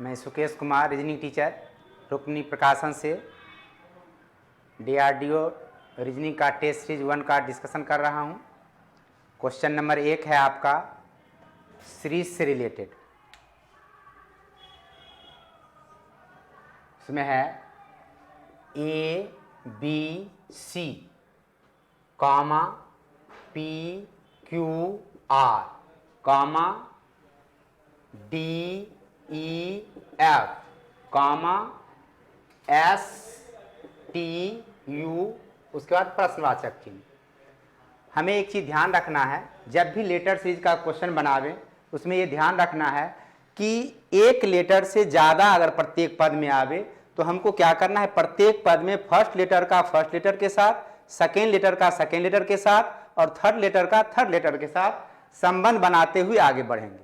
मैं Sukesh Kumar reasoning teacher Rukmini प्रकाशन से DRDO रीजनिंग का टेस्ट सीरीज 1 का डिस्कशन कर रहा हूं। क्वेश्चन नंबर 1 है आपका सीरीज से रिलेटेड। इसमें है ABC, PQR, DEF, STU, उसके बाद प्रश्नवाचक चिन्ह। हमें एक चीज़ ध्यान रखना है, जब भी लेटर सीरीज का क्वेश्चन बनावे उसमें ये ध्यान रखना है कि एक लेटर से ज़्यादा अगर प्रत्येक पद में आवे तो हमको क्या करना है, प्रत्येक पद में फर्स्ट लेटर का फर्स्ट लेटर के साथ, सेकेंड लेटर का सेकेंड लेटर के साथ और थर्ड लेटर का थर्ड लेटर के साथ संबंध बनाते हुए आगे बढ़ेंगे।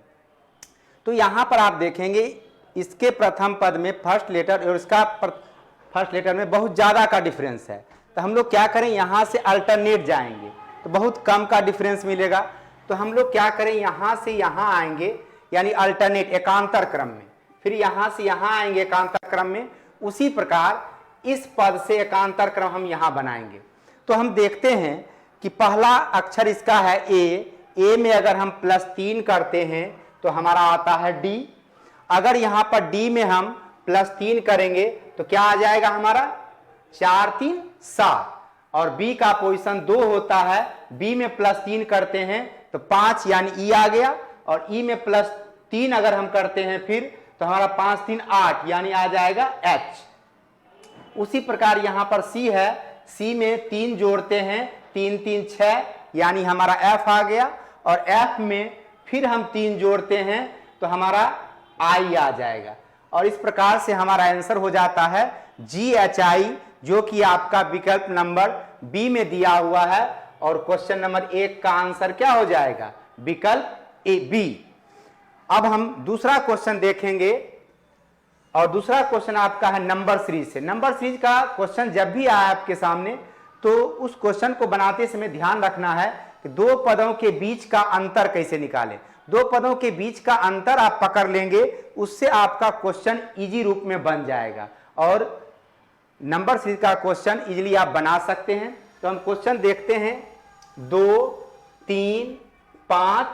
तो यहाँ पर आप देखेंगे इसके प्रथम पद में फर्स्ट लेटर और इसका फर्स्ट लेटर में बहुत ज़्यादा का डिफरेंस है। तो हम लोग क्या करें, यहाँ से अल्टरनेट जाएंगे तो बहुत कम का डिफरेंस मिलेगा। तो हम लोग क्या करें, यहाँ से यहाँ आएंगे यानी अल्टरनेट एकांतर क्रम में, फिर यहाँ से यहाँ आएंगे एकांतर क्रम में। उसी प्रकार इस पद से एकांतर क्रम हम यहाँ बनाएंगे। तो हम देखते हैं कि पहला अक्षर इसका है ए में अगर हम +3 करते हैं तो हमारा आता है डी। अगर यहाँ पर डी में हम +3 करेंगे तो क्या आ जाएगा हमारा 4 3 7। और बी का पोजीशन 2 होता है, बी में +3 करते हैं तो 5 यानी ई आ गया। और ई में +3 अगर हम करते हैं फिर तो हमारा 5 3 8 यानी आ जाएगा एच। उसी प्रकार यहाँ पर सी है, सी में 3 जोड़ते हैं 3 3 6 यानी हमारा एफ आ गया। और एफ में फिर हम 3 जोड़ते हैं तो हमारा आई आ जाएगा। और इस प्रकार से हमारा आंसर हो जाता है GHI, जो कि आपका विकल्प नंबर बी में दिया हुआ है। और क्वेश्चन नंबर 1 का आंसर क्या हो जाएगा, विकल्प ए बी। अब हम दूसरा क्वेश्चन देखेंगे और दूसरा क्वेश्चन आपका है नंबर सीरीज से। नंबर सीरीज का क्वेश्चन जब भी आए आपके सामने तो उस क्वेश्चन को बनाते समय ध्यान रखना है कि दो पदों के बीच का अंतर कैसे निकालें। दो पदों के बीच का अंतर आप पकड़ लेंगे, उससे आपका क्वेश्चन इजी रूप में बन जाएगा और नंबर सीरीज का क्वेश्चन इजीली आप बना सकते हैं। तो हम क्वेश्चन देखते हैं 2 3 5,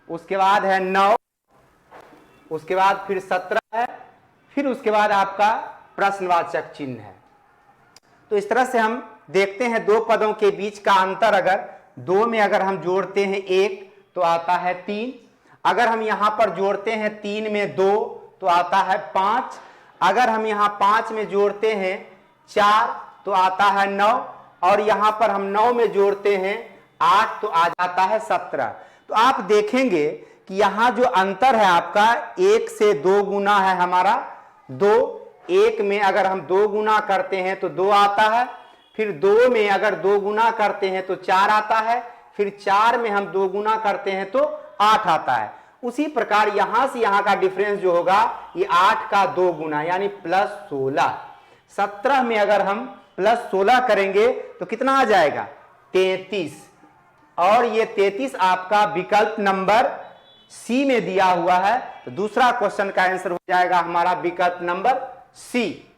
उसके बाद है 9, उसके बाद फिर 17 है, फिर उसके बाद आपका प्रश्नवाचक चिन्ह है। तो इस तरह से हम देखते हैं दो पदों के बीच का अंतर अगर 2 में अगर हम जोड़ते हैं 1 तो आता है 3। अगर हम यहां पर जोड़ते हैं 3 में 2 तो आता है 5। अगर हम यहां 5 में जोड़ते हैं 4 तो आता है 9। और यहां पर हम 9 में जोड़ते हैं 8 तो आ जाता है 17। तो आप देखेंगे कि यहां जो अंतर है आपका 1 से 2 गुना है हमारा 2। 1 में अगर हम 2 गुना करते हैं तो 2 आता है, फिर 2 में अगर 2 गुना करते हैं तो 4 आता है, फिर 4 में हम 2 गुना करते हैं तो 8 आता है। उसी प्रकार यहां से यहां का डिफरेंस जो होगा ये 8 का 2 गुना यानी +16। 17 में अगर हम +16 करेंगे तो कितना आ जाएगा 33। और ये 33 आपका विकल्प नंबर सी में दिया हुआ है। तो दूसरा क्वेश्चन का आंसर हो जाएगा हमारा विकल्प नंबर सी।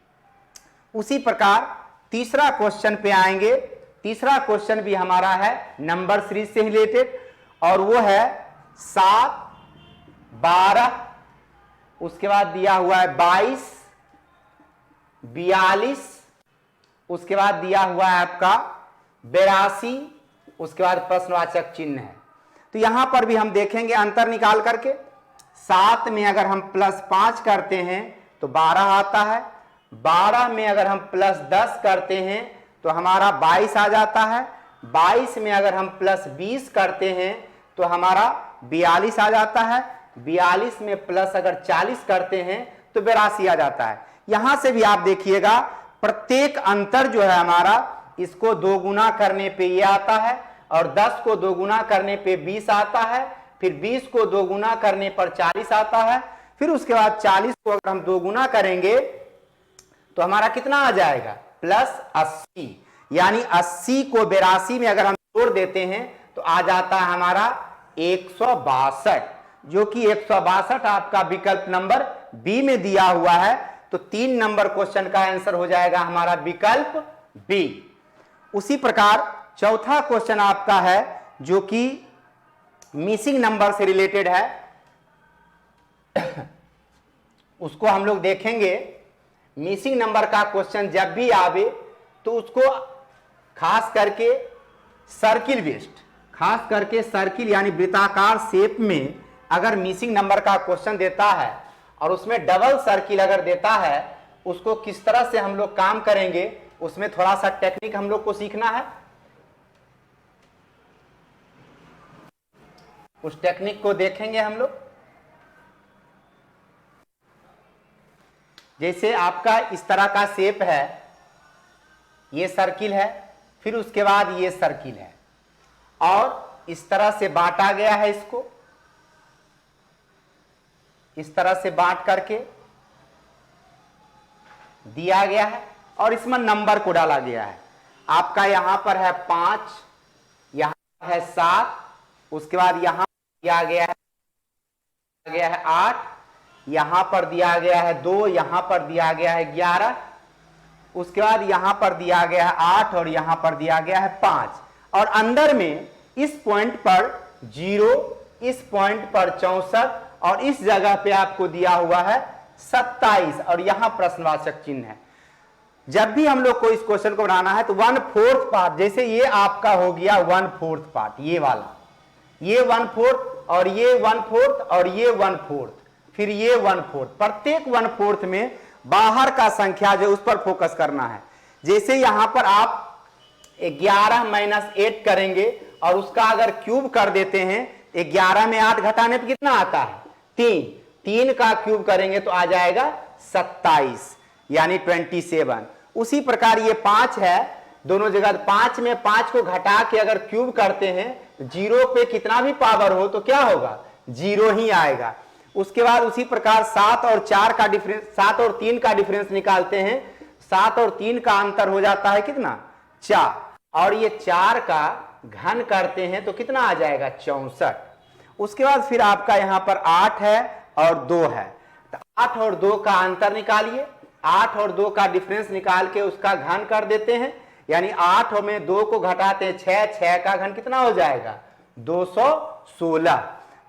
उसी प्रकार तीसरा क्वेश्चन पे आएंगे। तीसरा क्वेश्चन भी हमारा है नंबर सीरीज से रिलेटेड और वो है 7 12, उसके बाद दिया हुआ है 22 42, उसके बाद दिया हुआ है आपका 82, उसके बाद प्रश्नवाचक चिन्ह है। तो यहां पर भी हम देखेंगे अंतर निकाल करके 7 में अगर हम +5 करते हैं तो 12 आता है। 12 में अगर हम +10 करते हैं तो हमारा 22 आ जाता है। 22 में अगर हम +20 करते हैं तो हमारा 42 आ जाता है। 42 में प्लस अगर 40 करते हैं तो 82 आ जाता है। यहां से भी आप देखिएगा प्रत्येक अंतर जो है हमारा, इसको 2 गुना करने पे ये आता है और 10 को 2 गुना करने पे 20 आता है, फिर 20 को 2 गुना करने पर 40 आता है, फिर उसके बाद 40 को अगर हम 2 गुना करेंगे तो हमारा कितना आ जाएगा +80। यानी 80 को 82 में अगर हम जोड़ देते हैं तो आ जाता है हमारा 162, जो कि 162 आपका विकल्प नंबर बी में दिया हुआ है, तो 3 नंबर क्वेश्चन का आंसर हो जाएगा हमारा विकल्प बी। उसी प्रकार चौथा क्वेश्चन आपका है जो कि मिसिंग नंबर से रिलेटेड है, उसको हम लोग देखेंगे। मिसिंग नंबर का क्वेश्चन जब भी आवे तो उसको खास करके सर्किल बेस्ड, खास करके सर्किल यानी वृत्ताकार शेप में अगर मिसिंग नंबर का क्वेश्चन देता है और उसमें डबल सर्किल अगर देता है, उसको किस तरह से हम लोग काम करेंगे, उसमें थोड़ा सा टेक्निक हम लोग को सीखना है। उस टेक्निक को देखेंगे हम लोग। जैसे आपका इस तरह का शेप है, ये सर्किल है, फिर उसके बाद ये सर्किल है और इस तरह से बांटा गया है, इसको इस तरह से बांट करके दिया गया है और इसमें नंबर को डाला गया है। आपका यहां पर है 5, यहां है 7, उसके बाद यहां दिया गया है 8, यहां पर दिया गया है 2, यहां पर दिया गया है 11, उसके बाद यहां पर दिया गया है 8 और यहां पर दिया गया है 5 और अंदर में इस पॉइंट पर 0, इस पॉइंट पर 64 और इस जगह पे आपको दिया हुआ है 27 और यहां प्रश्नवाचक चिन्ह है। जब भी हम लोग को इस क्वेश्चन को बनाना है तो 1/4 पार्ट, जैसे ये आपका हो गया 1/4 पार्ट, ये वाला, ये 1/4 और ये 1/4 और ये 1/4, फिर ये 1/4, प्रत्येक 1/4 में बाहर का संख्या जो उस पर फोकस करना है। जैसे यहां पर आप 11 - 8 करेंगे और उसका अगर क्यूब कर देते हैं, 11 में 8 घटाने पर कितना आता है 3, 3 का क्यूब करेंगे तो आ जाएगा 27 यानी 27। उसी प्रकार ये 5 है, दोनों जगह 5 में 5 को घटा के अगर क्यूब करते हैं, 0 पे कितना भी पावर हो तो क्या होगा 0 ही आएगा। उसके बाद उसी प्रकार 7 और 4 का डिफरेंस, 7 और 3 का डिफरेंस निकालते हैं, 7 और 3 का अंतर हो जाता है कितना 4 और ये 4 का घन करते हैं तो कितना आ जाएगा 64। उसके बाद फिर आपका यहां पर 8 है और 2 है, तो 8 और 2 का अंतर निकालिए, 8 और 2 का डिफरेंस निकाल के उसका घन कर देते हैं, यानी 8 में 2 को घटाते हैं 6, 6 का घन कितना हो जाएगा 216।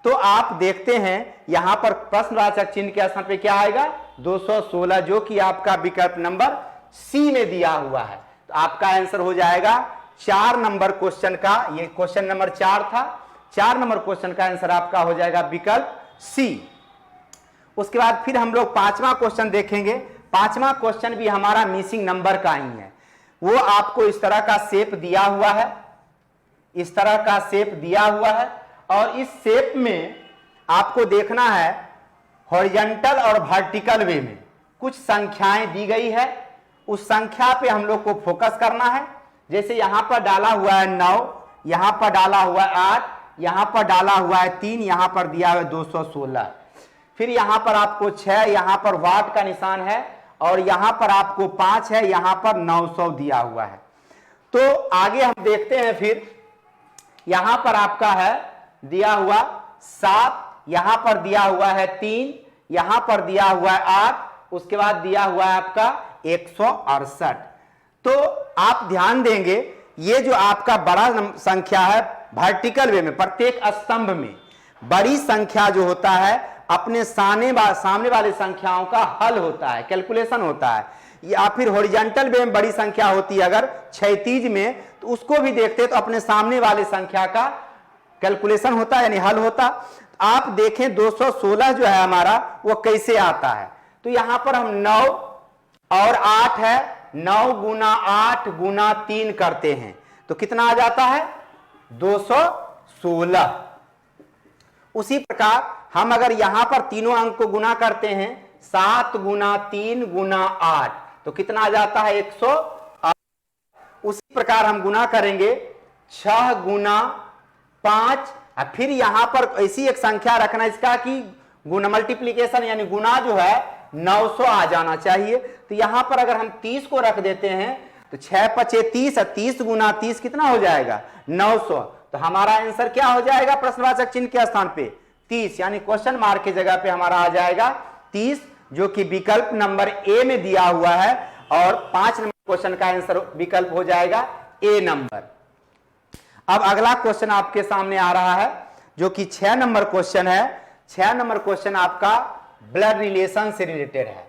तो आप देखते हैं यहां पर प्रश्नवाचक चिन्ह के स्थान पे क्या आएगा 216, जो कि आपका विकल्प नंबर सी में दिया हुआ है। तो आपका आंसर हो जाएगा 4 नंबर क्वेश्चन का, ये क्वेश्चन नंबर 4 था, 4 नंबर क्वेश्चन का आंसर आपका हो जाएगा विकल्प सी। उसके बाद फिर हम लोग 5वां क्वेश्चन देखेंगे। 5वां क्वेश्चन भी हमारा मिसिंग नंबर का ही है। वो आपको इस तरह का शेप दिया हुआ है, इस तरह का शेप दिया हुआ है और इस शेप में आपको देखना है हॉरिजॉन्टल और वर्टिकल वे में कुछ संख्याएं दी गई है, उस संख्या पे हम लोग को फोकस करना है। जैसे यहां पर डाला हुआ है 9, यहां पर डाला हुआ है 8, यहां पर डाला हुआ है 3, यहां पर दिया हुआ है 216, फिर यहां पर आपको 6, यहां पर वाट का निशान है और यहां पर आपको 5 है, यहां पर 900 दिया हुआ है। तो आगे हम देखते हैं, फिर यहां पर आपका है दिया हुआ 7, यहां पर दिया हुआ है 3, यहां पर दिया हुआ है 8, उसके बाद दिया हुआ है आपका 168। तो आप ध्यान देंगे ये जो आपका बड़ा संख्या है वर्टिकल वे में, प्रत्येक स्तंभ में बड़ी संख्या जो होता है अपने सामने वाले संख्याओं का हल होता है, कैलकुलेशन होता है। या फिर हॉरिजॉन्टल वे में बड़ी संख्या होती है अगर क्षैतिज में, तो उसको भी देखते तो अपने सामने वाले संख्या का कैलकुलेशन होता है यानी हल होता। आप देखें 216 जो है हमारा वो कैसे आता है, तो यहां पर हम 9 और 8 है, 9 गुना 8 गुना 3 करते हैं तो कितना आ जाता है 216। उसी प्रकार हम अगर यहां पर तीनों अंक को गुना करते हैं, 7 गुना 3 गुना 8 तो कितना आ जाता है 108। उसी प्रकार हम गुना करेंगे 6 गुना 5, फिर यहां पर ऐसी एक संख्या रखना इसका कि गुना मल्टीप्लीकेशन यानी गुना जो है 900 आ जाना चाहिए। तो यहां पर अगर हम 30 को रख देते हैं तो 6 पचे 30, 30 गुना 30 कितना हो जाएगा 900। तो हमारा आंसर क्या हो जाएगा प्रश्नवाचक चिन्ह के स्थान पे 30, यानी क्वेश्चन मार्क की जगह पे हमारा आ जाएगा 30 जो कि विकल्प नंबर ए में दिया हुआ है, और 5 नंबर क्वेश्चन का आंसर विकल्प हो जाएगा ए नंबर। अब अगला क्वेश्चन आपके सामने आ रहा है जो कि 6 नंबर क्वेश्चन है। 6 नंबर क्वेश्चन आपका ब्लड रिलेशन से रिलेटेड है।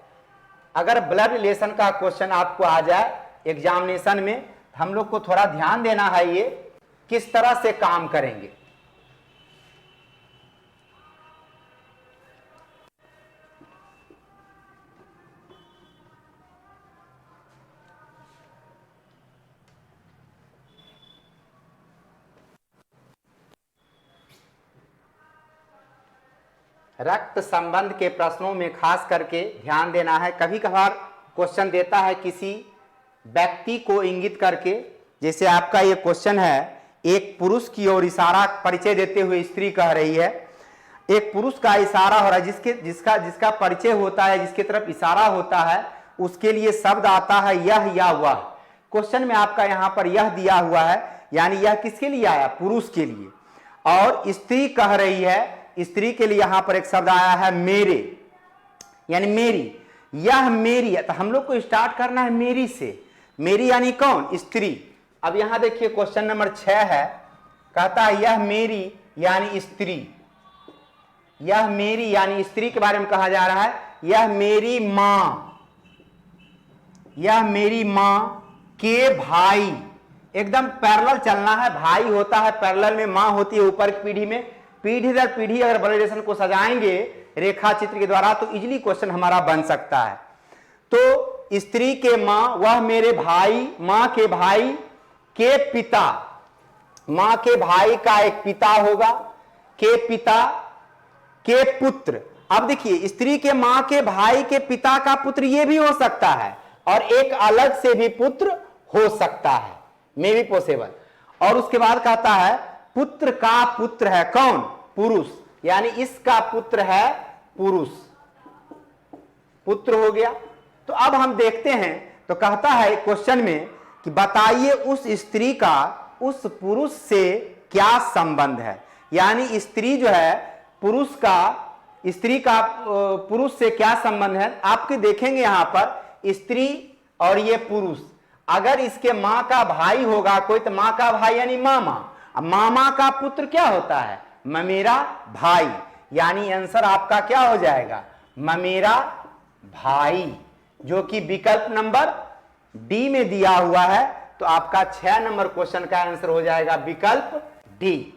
अगर ब्लड रिलेशन का क्वेश्चन आपको आ जाए एग्जामिनेशन में, हम लोग को थोड़ा ध्यान देना है ये किस तरह से काम करेंगे। रक्त संबंध के प्रश्नों में खास करके ध्यान देना है। कभी कभार क्वेश्चन देता है किसी व्यक्ति को इंगित करके, जैसे आपका ये क्वेश्चन है, एक पुरुष की ओर इशारा परिचय देते हुए स्त्री कह रही है, एक पुरुष का इशारा हो रहा है, जिसका परिचय होता है, जिसकी तरफ इशारा होता है, उसके लिए शब्द आता है यह या वह। क्वेश्चन में आपका यहां पर यह दिया हुआ है, यानी यह किसके लिए आया, पुरुष के लिए। और स्त्री कह रही है, स्त्री के लिए यहां पर एक शब्द आया है मेरे, यानी मेरी, यह मेरी। तो हम लोग को स्टार्ट करना है मेरी से। मेरी यानी कौन, स्त्री। अब यहां देखिए क्वेश्चन नंबर 6 है, कहता है यह मेरी यानी स्त्री। यह मेरी यानी स्त्री के बारे में कहा जा रहा है। यह मेरी मां, यह मेरी मां के भाई, एकदम पैरेलल चलना है। भाई होता है पैरेलल में, मां होती है ऊपर की पीढ़ी में। पीढ़ी दर पीढ़ी अगर ब्लड रिलेशन को सजाएंगे रेखा चित्र के द्वारा तो इजीली क्वेश्चन हमारा बन सकता है। तो स्त्री के मां, वह मेरे भाई, मां के भाई के पिता, मां के भाई का एक पिता होगा, के पिता के पुत्र। अब देखिए स्त्री के मां के भाई के पिता का पुत्र ये भी हो सकता है, और एक अलग से भी पुत्र हो सकता है, मे बी पॉसिबल। और उसके बाद कहता है पुत्र का पुत्र है कौन, पुरुष, यानी इसका पुत्र है पुरुष, पुत्र हो गया। तो अब हम देखते हैं, तो कहता है क्वेश्चन में कि बताइए उस स्त्री का उस पुरुष से क्या संबंध है। यानी स्त्री जो है पुरुष का, स्त्री का पुरुष से क्या संबंध है। आपके देखेंगे यहां पर स्त्री और ये पुरुष, अगर इसके मां का भाई होगा कोई, तो मां का भाई यानी मामा। अब मामा का पुत्र क्या होता है, ममेरा भाई, यानी आंसर आपका क्या हो जाएगा, ममेरा भाई, जो कि विकल्प नंबर डी में दिया हुआ है। तो आपका 6 नंबर क्वेश्चन का आंसर हो जाएगा विकल्प डी।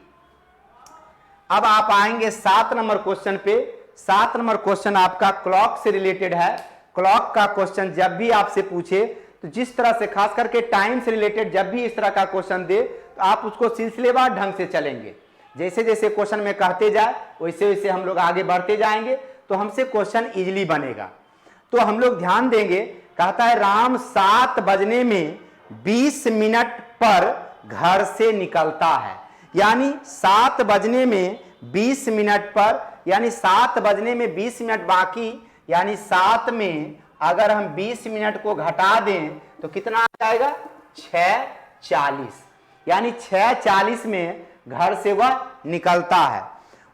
अब आप आएंगे 7 नंबर क्वेश्चन पे। 7 नंबर क्वेश्चन आपका क्लॉक से रिलेटेड है। क्लॉक का क्वेश्चन जब भी आपसे पूछे, तो जिस तरह से खास करके टाइम से रिलेटेड जब भी इस तरह का क्वेश्चन दे, तो आप उसको सिलसिलेवार ढंग से चलेंगे। जैसे जैसे क्वेश्चन में कहते जाए वैसे वैसे हम लोग आगे बढ़ते जाएंगे, तो हमसे क्वेश्चन इजीली बनेगा। तो हम लोग ध्यान देंगे। कहता है राम 7 बजने में 20 मिनट पर घर से निकलता है। यानी 7 बजने में 20 मिनट पर, यानी 7 बजने में 20 मिनट बाकी, यानी 7 में अगर हम 20 मिनट को घटा दें तो कितना आ जाएगा, 6:40, यानी 6:40 में घर से वह निकलता है।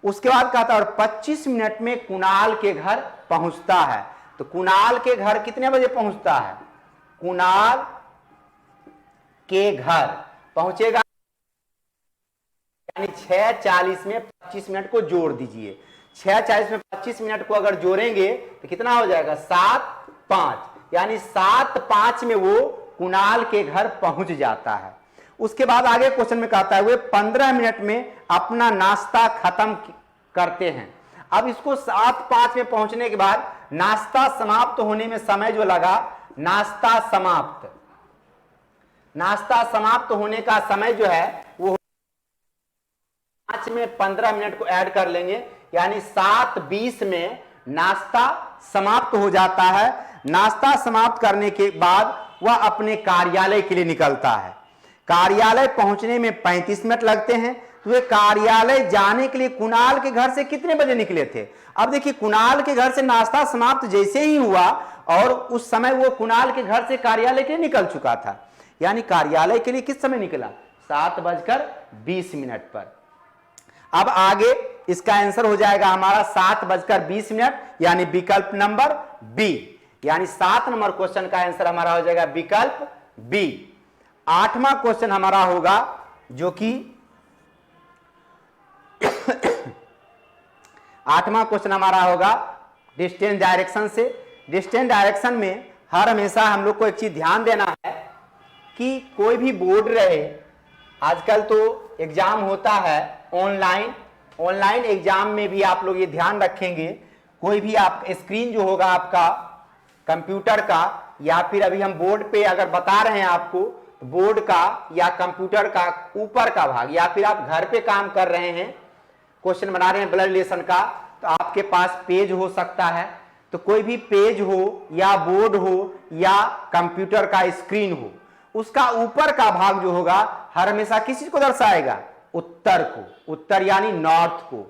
उसके बाद कहता है और 25 मिनट में कुणाल के घर पहुंचता है। तो कुणाल के घर कितने बजे पहुंचता है, कुणाल के घर पहुंचेगा, यानी 6:40 में 25 मिनट को जोड़ दीजिए। 6:40 में 25 मिनट को अगर जोड़ेंगे तो कितना हो जाएगा, 7:05, यानी 7:05 में वो कुणाल के घर पहुंच जाता है। उसके बाद आगे क्वेश्चन में कहता है वे 15 मिनट में अपना नाश्ता खत्म करते हैं। अब इसको 7:05 में पहुंचने के बाद नाश्ता समाप्त होने में समय जो लगा, नाश्ता समाप्त होने का समय जो है वो 5 में 15 मिनट को ऐड कर लेंगे, यानी 7:20 में नाश्ता समाप्त हो जाता है। नाश्ता समाप्त करने के बाद वह अपने कार्यालय के लिए निकलता है। कार्यालय पहुंचने में 35 मिनट लगते हैं। तो वे कार्यालय जाने के लिए कुणाल के घर से कितने बजे निकले थे। अब देखिए कुणाल के घर से नाश्ता समाप्त जैसे ही हुआ और उस समय वो कुणाल के घर से कार्यालय के लिए निकल चुका था, यानी कार्यालय के लिए किस समय निकला, 7:20 पर। अब आगे इसका आंसर हो जाएगा हमारा 7:20 यानी विकल्प नंबर बी, यानी 7 नंबर क्वेश्चन का आंसर हमारा हो जाएगा विकल्प बी। 8वां क्वेश्चन हमारा होगा जो कि 8वां क्वेश्चन हमारा होगा डिस्टेंस डायरेक्शन से। डिस्टेंस डायरेक्शन में हर हमेशा हम लोग को एक चीज ध्यान देना है कि कोई भी बोर्ड रहे, आजकल तो एग्जाम होता है ऑनलाइन एग्जाम में भी आप लोग ये ध्यान रखेंगे, कोई भी आप स्क्रीन जो होगा आपका कंप्यूटर का, या फिर अभी हम बोर्ड पे अगर बता रहे हैं आपको, बोर्ड का या कंप्यूटर का ऊपर का भाग, या फिर आप घर पे काम कर रहे हैं, क्वेश्चन बना रहे हैं ब्लड रिलेशन का, तो आपके पास पेज हो सकता है, तो कोई भी पेज हो या बोर्ड हो या कंप्यूटर का स्क्रीन हो, उसका ऊपर का भाग जो होगा हर हमेशा किस चीज को दर्शाएगा? उत्तर को, उत्तर यानी नॉर्थ को।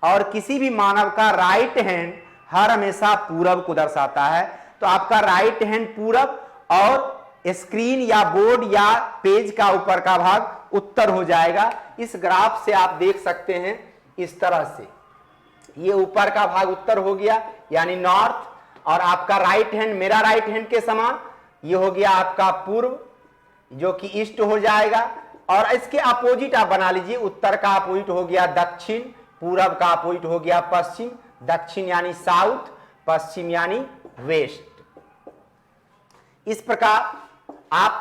और किसी भी मानव का राइट हैंड हर हमेशा पूरब को दर्शाता है, तो आपका राइट हैंड पूरब और स्क्रीन या बोर्ड या पेज का ऊपर का भाग उत्तर हो जाएगा। इस ग्राफ से आप देख सकते हैं इस तरह से, ये ऊपर का भाग उत्तर हो गया यानी नॉर्थ, और आपका राइट हैंड मेरा राइट हैंड के समान ये हो गया आपका पूर्व जो कि ईस्ट हो जाएगा, और इसके अपोजिट आप बना लीजिए, उत्तर का अपोजिट हो गया दक्षिण, पूरब का अपोजिट हो गया पश्चिम, दक्षिण यानी साउथ, पश्चिम यानी वेस्ट। इस प्रकार आप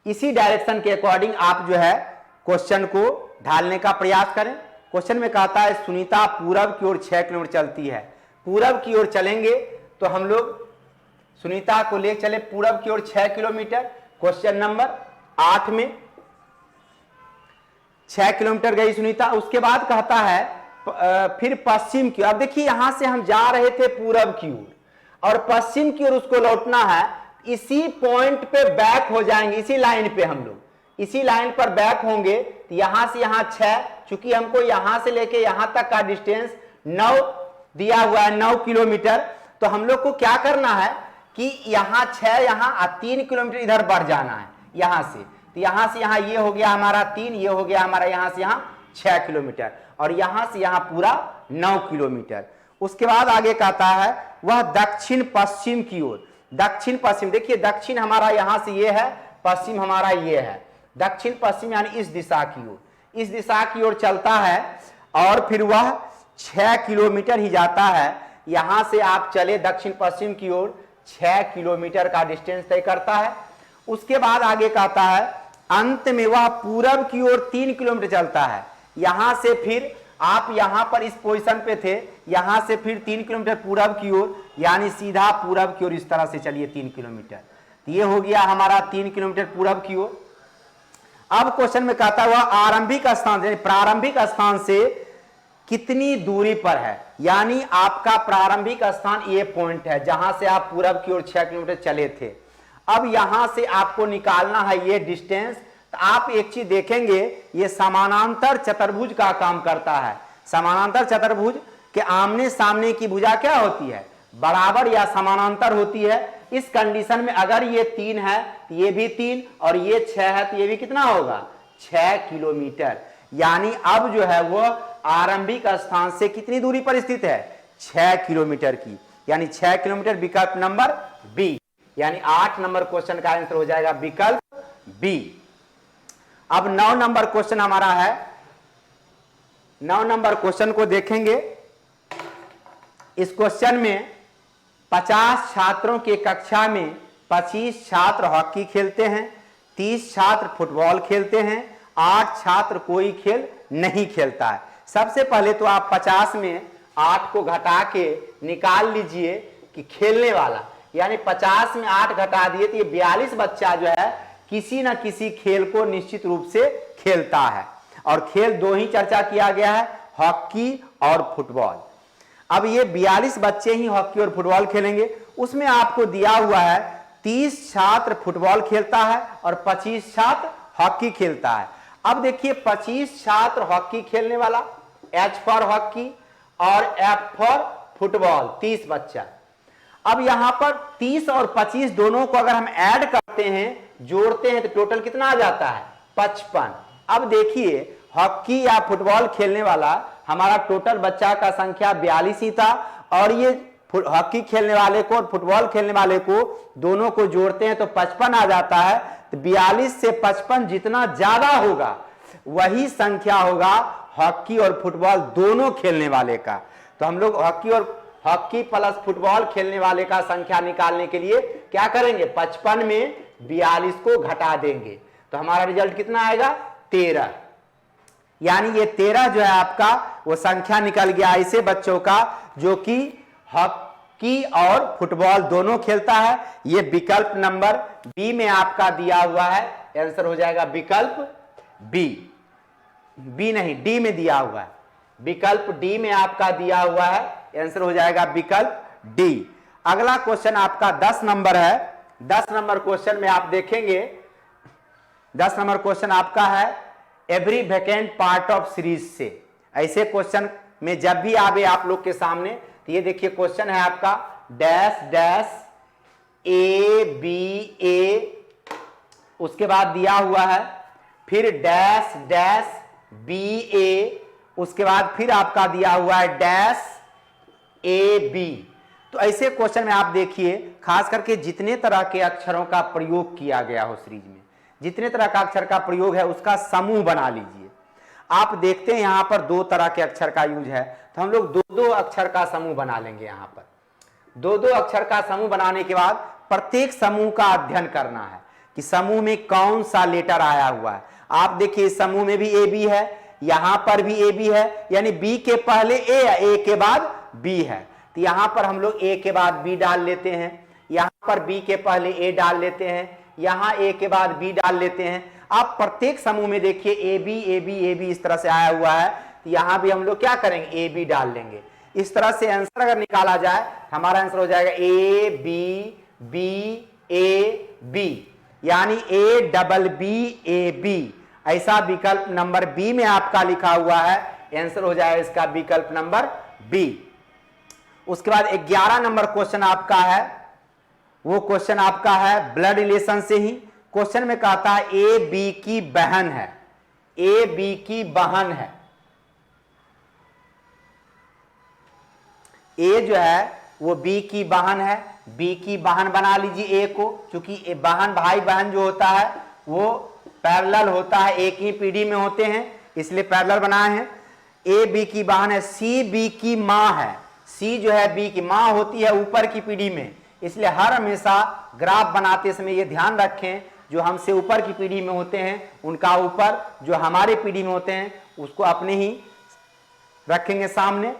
इसी डायरेक्शन के अकॉर्डिंग आप जो है क्वेश्चन को ढालने का प्रयास करें। क्वेश्चन में कहता है सुनीता पूरब की ओर 6 किलोमीटर चलती है। पूरब की ओर चलेंगे तो हम लोग सुनीता को ले चले पूरब की ओर 6 किलोमीटर। क्वेश्चन नंबर 8 में 6 किलोमीटर गई सुनीता। उसके बाद कहता है फिर पश्चिम की। अब देखिए यहां से हम जा रहे थे पूरब की ओर और पश्चिम की ओर उसको लौटना है, इसी पॉइंट पे बैक हो जाएंगे, इसी लाइन पे हम लोग इसी लाइन पर बैक होंगे। तो यहां से यहां 6, चूंकि हमको यहां से लेके यहां तक का डिस्टेंस 9 दिया हुआ है, 9 किलोमीटर, तो हम लोग को क्या करना है कि यहां 6 यहां 3 किलोमीटर इधर बढ़ जाना है यहां से। तो यहां से यहां ये हो गया हमारा 3, ये हो गया हमारा यहां से यहां 6 किलोमीटर, और यहां से यहां पूरा 9 किलोमीटर। उसके बाद आगे कहता है वह दक्षिण पश्चिम की ओर। दक्षिण पश्चिम, देखिए दक्षिण हमारा यहां से ये है, पश्चिम हमारा ये है, दक्षिण पश्चिम यानी इस दिशा की ओर, इस दिशा की ओर चलता है और फिर वह 6 किलोमीटर ही जाता है। यहां से आप चले दक्षिण पश्चिम की ओर 6 किलोमीटर का डिस्टेंस तय करता है। उसके बाद आगे कहता है अंत में वह पूरब की ओर 3 किलोमीटर चलता है। यहां से फिर आप यहां पर इस पोजीशन पे थे, यहां से फिर 3 किलोमीटर पूरब की ओर, यानी सीधा पूरब की ओर इस तरह से चलिए 3 किलोमीटर। तो ये हो गया हमारा 3 किलोमीटर पूरब की ओर। अब क्वेश्चन में कहता है वह आरंभिक स्थान यानी प्रारंभिक स्थान से कितनी दूरी पर है, यानी आपका प्रारंभिक स्थान ये पॉइंट है जहां से आप पूरब की ओर 6 किलोमीटर चले थे। अब यहां से आपको निकालना है ये डिस्टेंस। तो आप एक चीज देखेंगे, ये समानांतर चतुर्भुज का काम करता है। समानांतर चतुर्भुज के आमने सामने की भुजा क्या होती है? बराबर या समानांतर होती है। इस कंडीशन में अगर ये 3 है तो ये भी 3, और ये 6 है तो ये भी कितना होगा? 6 किलोमीटर। यानी अब जो है वो आरंभिक स्थान से कितनी दूरी पर स्थित है? 6 किलोमीटर की, यानी 6 किलोमीटर विकल्प नंबर बी, यानी 8 नंबर क्वेश्चन का आंसर हो जाएगा विकल्प बी। अब 9 नंबर क्वेश्चन हमारा है। 9 नंबर क्वेश्चन को देखेंगे। इस क्वेश्चन में 50 छात्रों की कक्षा में 25 छात्र हॉकी खेलते हैं, 30 छात्र फुटबॉल खेलते हैं, 8 छात्र कोई खेल नहीं खेलता है। सबसे पहले तो आप 50 में 8 को घटा के निकाल लीजिए कि खेलने वाला, यानी 50 में 8 घटा दिए तो ये 42 बच्चा जो है किसी न किसी खेल को निश्चित रूप से खेलता है। और खेल 2 ही चर्चा किया गया है, हॉकी और फुटबॉल। अब ये 42 बच्चे ही हॉकी और फुटबॉल खेलेंगे। उसमें आपको दिया हुआ है 30 छात्र फुटबॉल खेलता है और 25 छात्र हॉकी खेलता है। अब देखिए 25 छात्र हॉकी खेलने वाला, H फॉर हॉकी, और F फॉर फुटबॉल, 30 बच्चा। अब यहां पर 30 और 25 दोनों को अगर हम ऐड करते हैं, जोड़ते हैं, तो टोटल कितना आ जाता है? 55। अब देखिए हॉकी या फुटबॉल खेलने वाला हमारा टोटल बच्चा का संख्या 42 ही था, और ये हॉकी खेलने वाले को और फुटबॉल खेलने वाले को दोनों को जोड़ते हैं तो 55 आ जाता है। तो 42 से 55 जितना ज्यादा होगा वही संख्या होगा हॉकी और फुटबॉल दोनों खेलने वाले का। तो हम लोग हॉकी प्लस फुटबॉल खेलने वाले का संख्या निकालने के लिए क्या करेंगे, 55 में 42 को घटा देंगे तो हमारा रिजल्ट कितना आएगा, 13। यानी ये 13 जो है आपका वो संख्या निकल गया ऐसे बच्चों का जो कि हॉकी और फुटबॉल दोनों खेलता है। ये विकल्प नंबर बी में आपका दिया हुआ है, आंसर हो जाएगा विकल्प बी नहीं डी में दिया हुआ है, विकल्प डी में आपका दिया हुआ है, आंसर हो जाएगा विकल्प डी। अगला क्वेश्चन आपका 10 नंबर है। 10 नंबर क्वेश्चन में आप देखेंगे, 10 नंबर क्वेश्चन आपका है every vacant part of series से। ऐसे क्वेश्चन में जब भी आवे आप लोग के सामने तो ये देखिए क्वेश्चन है आपका डैश डैश ए बी ए, उसके बाद दिया हुआ है फिर डैश डैश बी ए, उसके बाद फिर आपका दिया हुआ है डैश ए बी। तो ऐसे क्वेश्चन में आप देखिए खास करके जितने तरह के अक्षरों का प्रयोग किया गया हो सीरीज में, जितने तरह का अक्षर का प्रयोग है उसका समूह बना लीजिए। आप देखते हैं यहां पर 2 तरह के अक्षर का यूज है तो हम लोग 2-2 अक्षर का समूह बना लेंगे। यहां पर 2-2 अक्षर का समूह बनाने के बाद प्रत्येक समूह का अध्ययन करना है कि समूह में कौन सा लेटर आया हुआ है। आप देखिए इस समूह में भी ए बी है, यहां पर भी ए बी है, यानी बी के पहले ए के बाद बी है। तो यहां पर हम लोग ए के बाद बी डाल लेते हैं, यहां पर बी के पहले ए डाल लेते हैं, यहां ए के बाद बी डाल लेते हैं। आप प्रत्येक समूह में देखिए A B A B A B इस तरह से आया हुआ है, तो यहां भी हम लोग क्या करेंगे, ए बी डाल लेंगे। इस तरह से आंसर अगर निकाला जाए हमारा आंसर हो जाएगा A B B A B, यानी A double B A B. ऐसा विकल्प नंबर बी में आपका लिखा हुआ है, आंसर हो जाएगा इसका विकल्प नंबर बी। उसके बाद 11 नंबर क्वेश्चन आपका है, वो क्वेश्चन आपका है ब्लड रिलेशन से ही। क्वेश्चन में कहता है ए बी की बहन है, ए बी की बहन है। ए जो है वो बी की बहन है, बी की बहन बना लीजिए ए को, क्योंकि बहन भाई बहन जो होता है वो पैरेलल होता है, एक ही पीढ़ी में होते हैं इसलिए पैरेलल बनाए हैं। ए बी की बहन है, सी बी की मां है, सी जो है बी की मां होती है ऊपर की पीढ़ी में, इसलिए हर हमेशा ग्राफ बनाते समय ये ध्यान रखें जो हमसे ऊपर की पीढ़ी में होते हैं उनका ऊपर, जो हमारे पीढ़ी में होते हैं उसको अपने ही रखेंगे सामने।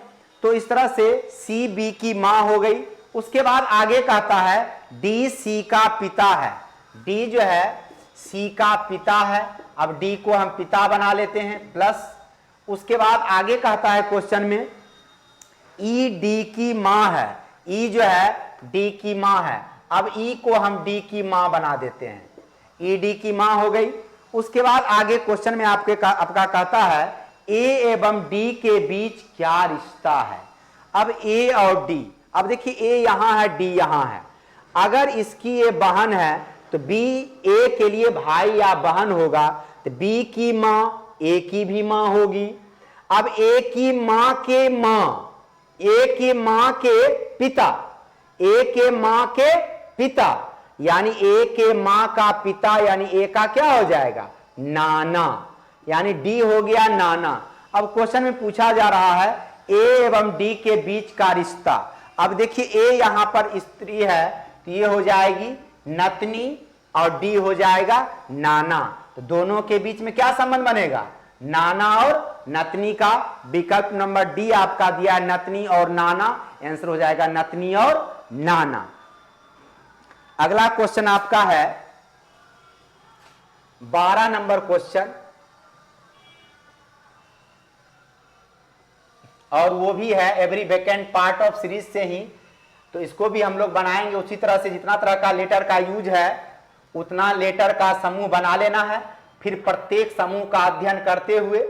तो इस तरह से सी बी की मां हो गई। उसके बाद आगे कहता है डी सी का पिता है, डी जो है सी का पिता है। अब डी को हम पिता बना लेते हैं प्लस, उसके बाद आगे कहता है क्वेश्चन में ई डी की मां है, ई जो है डी की मां है। अब ई को हम डी की मां बना देते हैं, ई डी की मां हो गई। उसके बाद आगे क्वेश्चन में आपका कहता है ए एवं डी के बीच क्या रिश्ता है। अब ए और डी, अब देखिए ए यहां है डी यहां है, अगर इसकी ये बहन है तो बी ए के लिए भाई या बहन होगा, तो बी की मां ए की भी मां होगी। अब ए की मां के मां, ए के मां के पिता, ए के मां के पिता, यानी ए के मां का पिता, यानी ए का क्या हो जाएगा, नाना, यानी डी हो गया नाना। अब क्वेश्चन में पूछा जा रहा है ए एवं डी के बीच का रिश्ता। अब देखिए ए यहां पर स्त्री है तो ये हो जाएगी नतनी और डी हो जाएगा नाना, तो दोनों के बीच में क्या संबंध बनेगा, नाना और नतनी का। विकल्प नंबर डी आपका दिया है नतनी और नाना, आंसर हो जाएगा नतनी और नाना। अगला क्वेश्चन आपका है 12 नंबर क्वेश्चन, और वो भी है every vacant part of series से ही। तो इसको भी हम लोग बनाएंगे उसी तरह से, जितना तरह का लेटर का यूज है उतना लेटर का समूह बना लेना है, फिर प्रत्येक समूह का अध्ययन करते हुए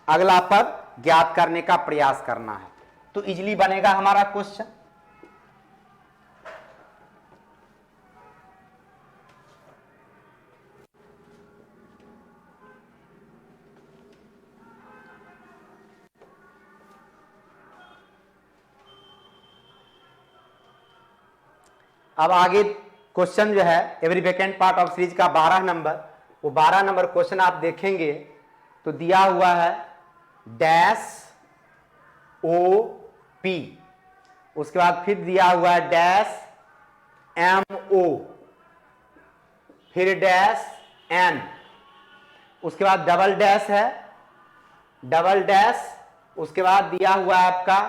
अगला पद ज्ञात करने का प्रयास करना है, तो इजीली बनेगा हमारा क्वेश्चन। अब आगे क्वेश्चन जो है every vacant part of series का 12 नंबर, वो 12 नंबर क्वेश्चन आप देखेंगे तो दिया हुआ है डैश ओ पी, उसके बाद फिर दिया हुआ है डैश एम ओ, फिर डैश एन, उसके बाद डबल डैश है, डबल डैश, उसके बाद दिया हुआ है आपका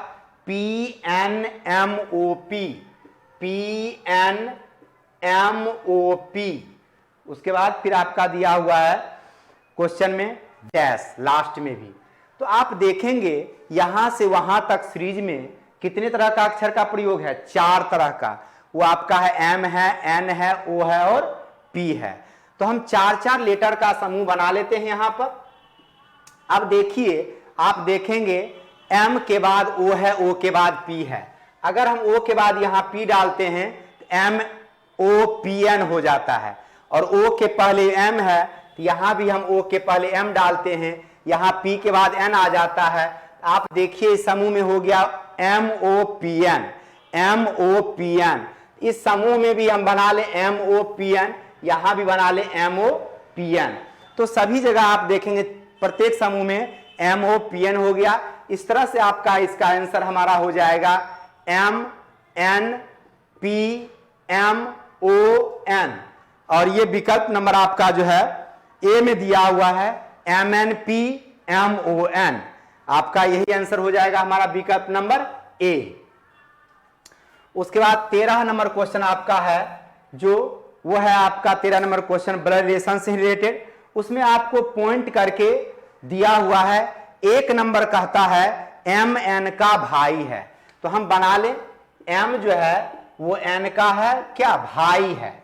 P N M O P, P N M O P, उसके बाद फिर आपका दिया हुआ है क्वेश्चन में डैश लास्ट में भी। तो आप देखेंगे यहां से वहां तक सीरीज में कितने तरह का अक्षर का प्रयोग है, 4 तरह का। वो आपका है एम है, एन है, ओ है और पी है। तो हम 4-4 लेटर का समूह बना लेते हैं यहां पर। अब देखिए, आप देखेंगे एम के बाद ओ है, ओ के बाद पी है। अगर हम ओ के बाद यहां पी डालते हैं तो एम ओ पी एन हो जाता है, और ओ के पहले एम है तो यहां भी हम ओ के पहले एम डालते हैं, यहां पी के बाद एन आ जाता है। आप देखिए इस समूह में हो गया M O P N, M O P N. इस समूह में भी हम बना ले एम ओ पी एन, यहां भी बना ले एम ओ पी एन। तो सभी जगह आप देखेंगे प्रत्येक समूह में एम ओ पी एन हो गया। इस तरह से आपका इसका आंसर हमारा हो जाएगा M N P M O N. और ये विकल्प नंबर आपका जो है ए में दिया हुआ है M N P M O N, आपका यही आंसर हो जाएगा हमारा विकल्प नंबर ए। उसके बाद 13 नंबर क्वेश्चन आपका है जो वो है आपका 13 नंबर क्वेश्चन ब्लड रिलेशन से रिलेटेड। उसमें आपको पॉइंट करके दिया हुआ है, एक नंबर कहता है एम एन का भाई है। तो हम बना ले एम जो है वो एन का है क्या, भाई है,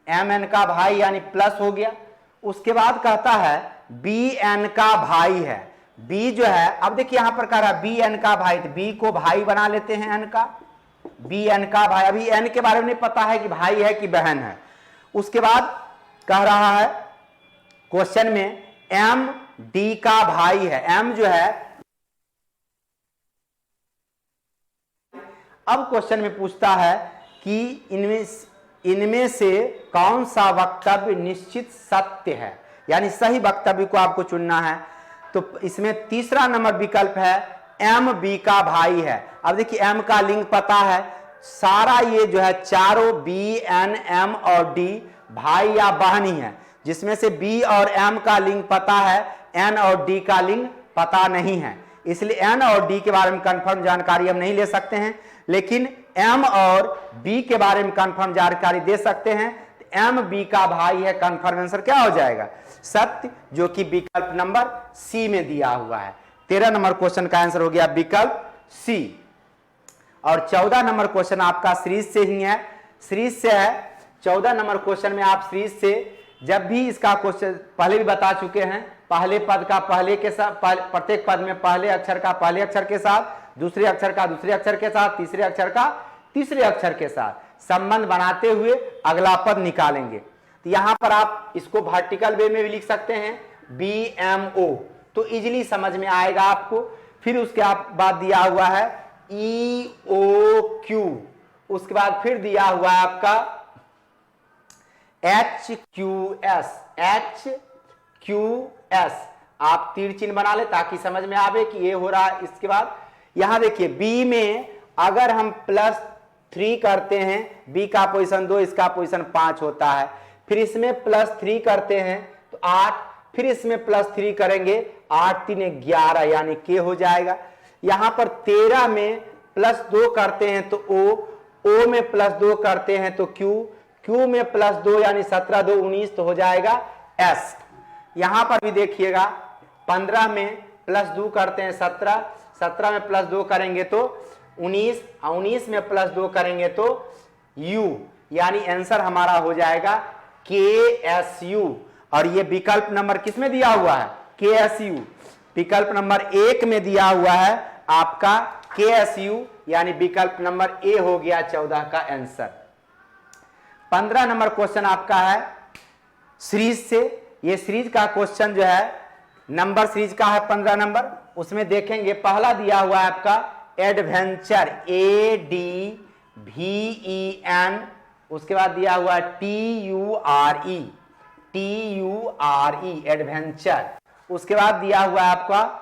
एम एन का भाई यानी प्लस हो गया। उसके बाद कहता है बी एन का भाई है, बी जो है, अब देखिए यहां पर कह रहा है बी एन का भाई, तो बी को भाई बना लेते हैं एन का, बी एन का भाई। अभी एन के बारे में नहीं पता है कि भाई है कि बहन है। उसके बाद कह रहा है क्वेश्चन में एम डी का भाई है, एम जो है, अब क्वेश्चन में पूछता है कि इनमें से कौन सा वक्तव्य निश्चित सत्य है, यानी सही वक्तव्य को आपको चुनना है। तो इसमें तीसरा नंबर विकल्प है एम बी का भाई है। अब देखिए एम का लिंग पता है, सारा ये जो है चारों बी एन एम और डी भाई या बहन ही है, जिसमें से बी और एम का लिंग पता है, एन और डी का लिंग पता नहीं है। इसलिए एन और डी के बारे में कंफर्म जानकारी हम नहीं ले सकते हैं, लेकिन एम और बी के बारे में कंफर्म जानकारी दे सकते हैं। एम बी का भाई है, कंफर्म आंसर क्या हो जाएगा, सत्य, जो कि विकल्प नंबर सी में दिया हुआ है। 13 नंबर क्वेश्चन का आंसर हो गया विकल्प सी। और 14 नंबर क्वेश्चन आपका सीरीज से ही है, सीरीज से है। 14 नंबर क्वेश्चन में आप सीरीज से जब भी इसका क्वेश्चन पहले भी बता चुके हैं, पहले पद का पहले के साथ, प्रत्येक पद में पहले अक्षर का पहले अक्षर के साथ, दूसरे अक्षर का दूसरे अक्षर के साथ, तीसरे अक्षर का तीसरे अक्षर के साथ संबंध बनाते हुए अगला पद निकालेंगे। तो यहां पर आप इसको वर्टिकल वे में भी लिख सकते हैं बी एम ओ, तो इजीली समझ में आएगा आपको। फिर उसके बाद दिया हुआ है ई ओ क्यू, उसके बाद फिर दिया हुआ है आपका H Q S, H Q S. आप तीर चिन्ह बना ले ताकि समझ में आवे कि ये हो रहा है। इसके बाद यहां देखिए बी में अगर हम +3 करते हैं, बी का पोजीशन 2, इसका पोजीशन 5 होता है। फिर इसमें +3 करते हैं तो 8, फिर इसमें +3 करेंगे 8 3 11 यानी के हो जाएगा। यहां पर 13 में +2 करते हैं तो ओ में +2 करते हैं तो क्यू में +2 यानी 17 2 19 तो हो जाएगा एस। यहां पर भी देखिएगा 15 में +2 करते हैं 17, 17 में +2 करेंगे तो 19, 19 में +2 करेंगे तो यू, यानी आंसर हमारा हो जाएगा KSU। और ये विकल्प नंबर किस में दिया हुआ है, KSU। विकल्प नंबर 1 में दिया हुआ है आपका KSU, यानी विकल्प नंबर ए हो गया 14 का आंसर। 15 नंबर क्वेश्चन आपका है सीरीज से। ये सीरीज का क्वेश्चन जो है नंबर सीरीज का है 15 नंबर। उसमें देखेंगे पहला दिया हुआ है आपका एडवेंचर, ADVEN उसके बाद दिया हुआ है TURE, TURE एडवेंचर। उसके बाद दिया हुआ है आपका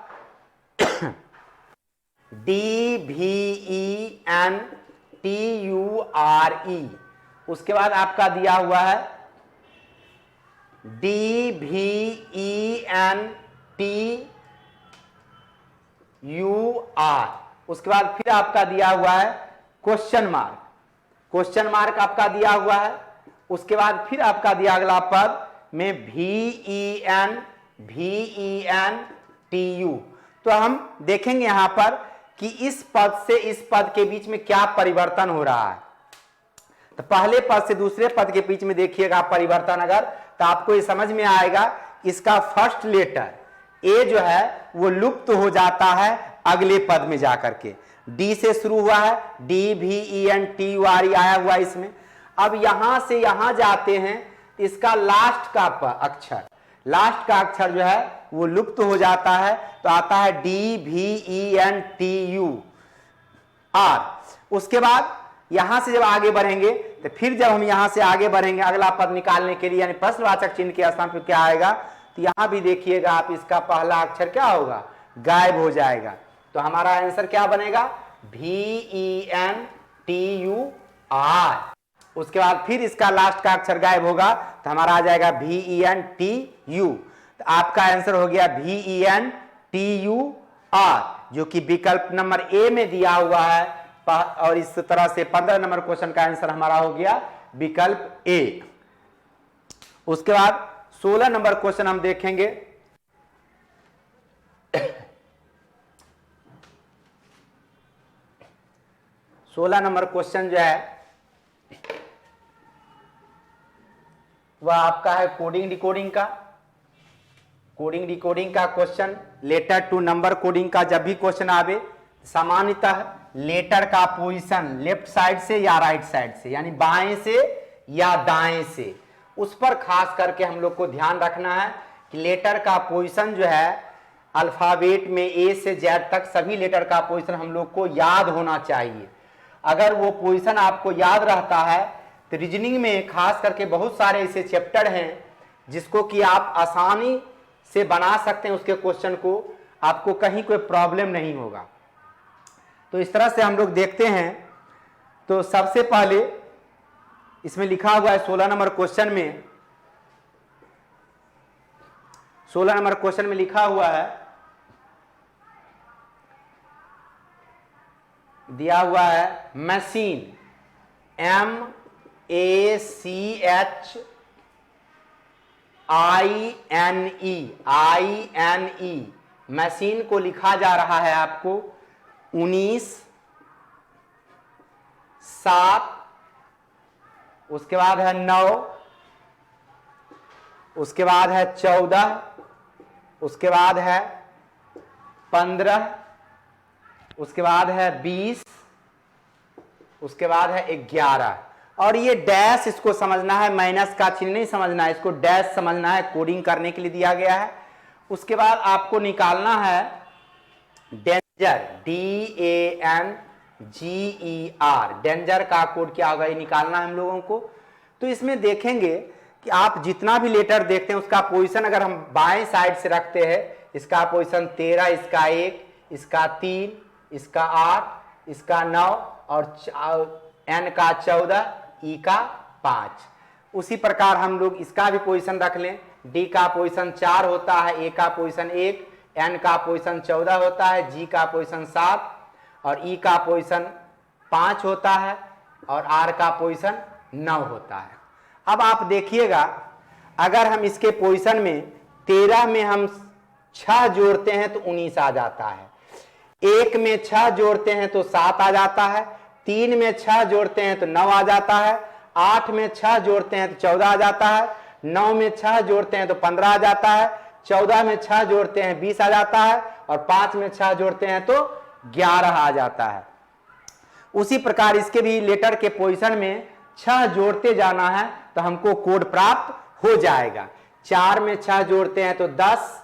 DVENTURE। उसके बाद आपका दिया हुआ है DVENTUR। उसके बाद फिर आपका दिया हुआ है क्वेश्चन मार्क, क्वेश्चन मार्क आपका दिया हुआ है। उसके बाद फिर आपका दिया अगला पद में VENTU। तो हम देखेंगे यहां पर कि इस पद से इस पद के बीच में क्या परिवर्तन हो रहा है। तो पहले पद से दूसरे पद के बीच में देखिएगा परिवर्तन अगर, तो आपको ये समझ में आएगा इसका फर्स्ट लेटर ए जो है वो लुप्त हो जाता है अगले पद में जाकर के। डी से शुरू हुआ है, DVENTURE आया हुआ इसमें। अब यहां से यहां जाते हैं, इसका लास्ट का अक्षर, लास्ट का अक्षर जो है वो लुप्त हो जाता है, तो आता है DVENTUR। उसके बाद यहां से जब आगे बढ़ेंगे, तो फिर जब हम यहां से आगे बढ़ेंगे अगला पद निकालने के लिए, यानी प्रश्नवाचक चिन्ह के स्थान पर क्या आएगा, तो यहां भी देखिएगा आप, इसका पहला अक्षर क्या होगा, गायब हो जाएगा। तो हमारा आंसर क्या बनेगा, VENTUR। उसके बाद फिर इसका लास्ट का अक्षर गायब होगा, तो हमारा आ जाएगा VENTU। तो आपका आंसर हो गया VENTUR, जो कि विकल्प नंबर ए में दिया हुआ है। और इस तरह से 15 नंबर क्वेश्चन का आंसर हमारा हो गया विकल्प ए। उसके बाद 16 नंबर क्वेश्चन हम देखेंगे। 16 नंबर क्वेश्चन जो है वह आपका है कोडिंग डिकोडिंग का। कोडिंग डिकोडिंग का question, letter to number coding का जब भी क्वेश्चन आवे, सामान्यतः लेटर का पोजीशन लेफ्ट साइड से या राइट साइड से, यानी बाएं से या दाएं से, उस पर खास करके हम लोग को ध्यान रखना है कि लेटर का पोजीशन जो है अल्फाबेट में ए से जेड तक सभी लेटर का पोजीशन हम लोग को याद होना चाहिए। अगर वो पोजीशन आपको याद रहता है तो रीजनिंग में खास करके बहुत सारे ऐसे चैप्टर हैं जिसको कि आप आसानी से बना सकते हैं, उसके क्वेश्चन को, आपको कहीं कोई प्रॉब्लम नहीं होगा। तो इस तरह से हम लोग देखते हैं। तो सबसे पहले इसमें लिखा हुआ है 16 नंबर क्वेश्चन में, 16 नंबर क्वेश्चन में लिखा हुआ है, दिया हुआ है मशीन, MACHINE, मशीन को लिखा जा रहा है आपको 19/7, उसके बाद है 9, उसके बाद है 14, उसके बाद है 15, उसके बाद है 20, उसके बाद है 11। और ये डैश इसको समझना है, माइनस का चिन्ह नहीं समझना है, इसको डैश समझना है, कोडिंग करने के लिए दिया गया है। उसके बाद आपको निकालना है डेंजर, DANGER, डेंजर का कोड क्या होगा ये निकालना है हम लोगों को। तो इसमें देखेंगे कि आप जितना भी लेटर देखते हैं उसका पोजीशन अगर हम बाएं साइड से रखते हैं, इसका पोजीशन 13, इसका 1, इसका 3, इसका 8, इसका 9 और N का 14, E का 5। उसी प्रकार हम लोग इसका भी पोजीशन रख लें। D का पोजीशन 4 होता है, A का पोजीशन 1, N का पोजीशन 14 होता है, G का पोजीशन 7 और E का पोजीशन 5 होता है और R का पोजीशन 9 होता है। अब आप देखिएगा, अगर हम इसके पोजीशन में 13 में हम 6 जोड़ते हैं तो 19 आ जाता है, 1 में 6 जोड़ते हैं तो 7 आ जाता है, 3 में 6 जोड़ते हैं तो 9 आ जाता है, 8 में 6 जोड़ते हैं तो 14 आ जाता है, 9 में 6 जोड़ते हैं तो 15 आ जाता है, 14 में 6 जोड़ते हैं 20 आ जाता है और 5 में 6 जोड़ते हैं तो 11 आ जाता है। उसी प्रकार इसके भी लेटर के पोजीशन में 6 जोड़ते जाना है तो हमको कोड प्राप्त हो जाएगा। 4 में 6 जोड़ते हैं तो 10,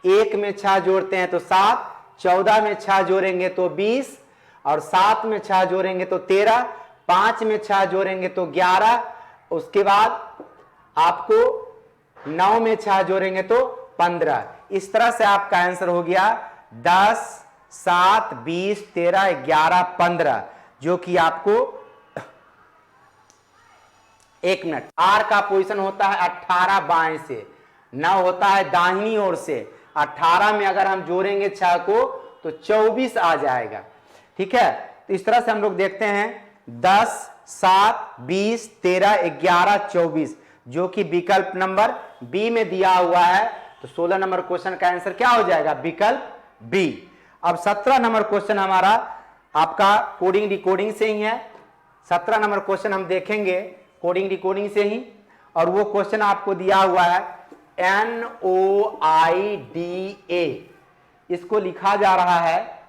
1 में 6 जोड़ते हैं तो 7, 14 में 6 जोड़ेंगे तो 20 और 7 में 6 जोड़ेंगे तो 13, 5 में 6 जोड़ेंगे तो 11, उसके बाद आपको 9 में 6 जोड़ेंगे तो 15। इस तरह से आपका आंसर हो गया 10, 7, 20, 13, 11, 15, जो कि आपको 1 मिनट। आर का पोजीशन होता है 18 बाएं से, 9 होता है दाहिनी ओर से। 18 में अगर हम जोड़ेंगे 6 को तो 24 आ जाएगा। ठीक है, तो इस तरह से हम लोग देखते हैं 10, 7, 20, 13, 11, 24, जो कि विकल्प नंबर बी में दिया हुआ है। तो 16 नंबर क्वेश्चन का आंसर क्या हो जाएगा? विकल्प बी। अब 17 नंबर क्वेश्चन हमारा आपका कोडिंग डिकोडिंग से ही है। 17 नंबर क्वेश्चन हम देखेंगे कोडिंग डिकोडिंग से ही, और वो क्वेश्चन आपको दिया हुआ है NOIDA। इसको लिखा जा रहा है,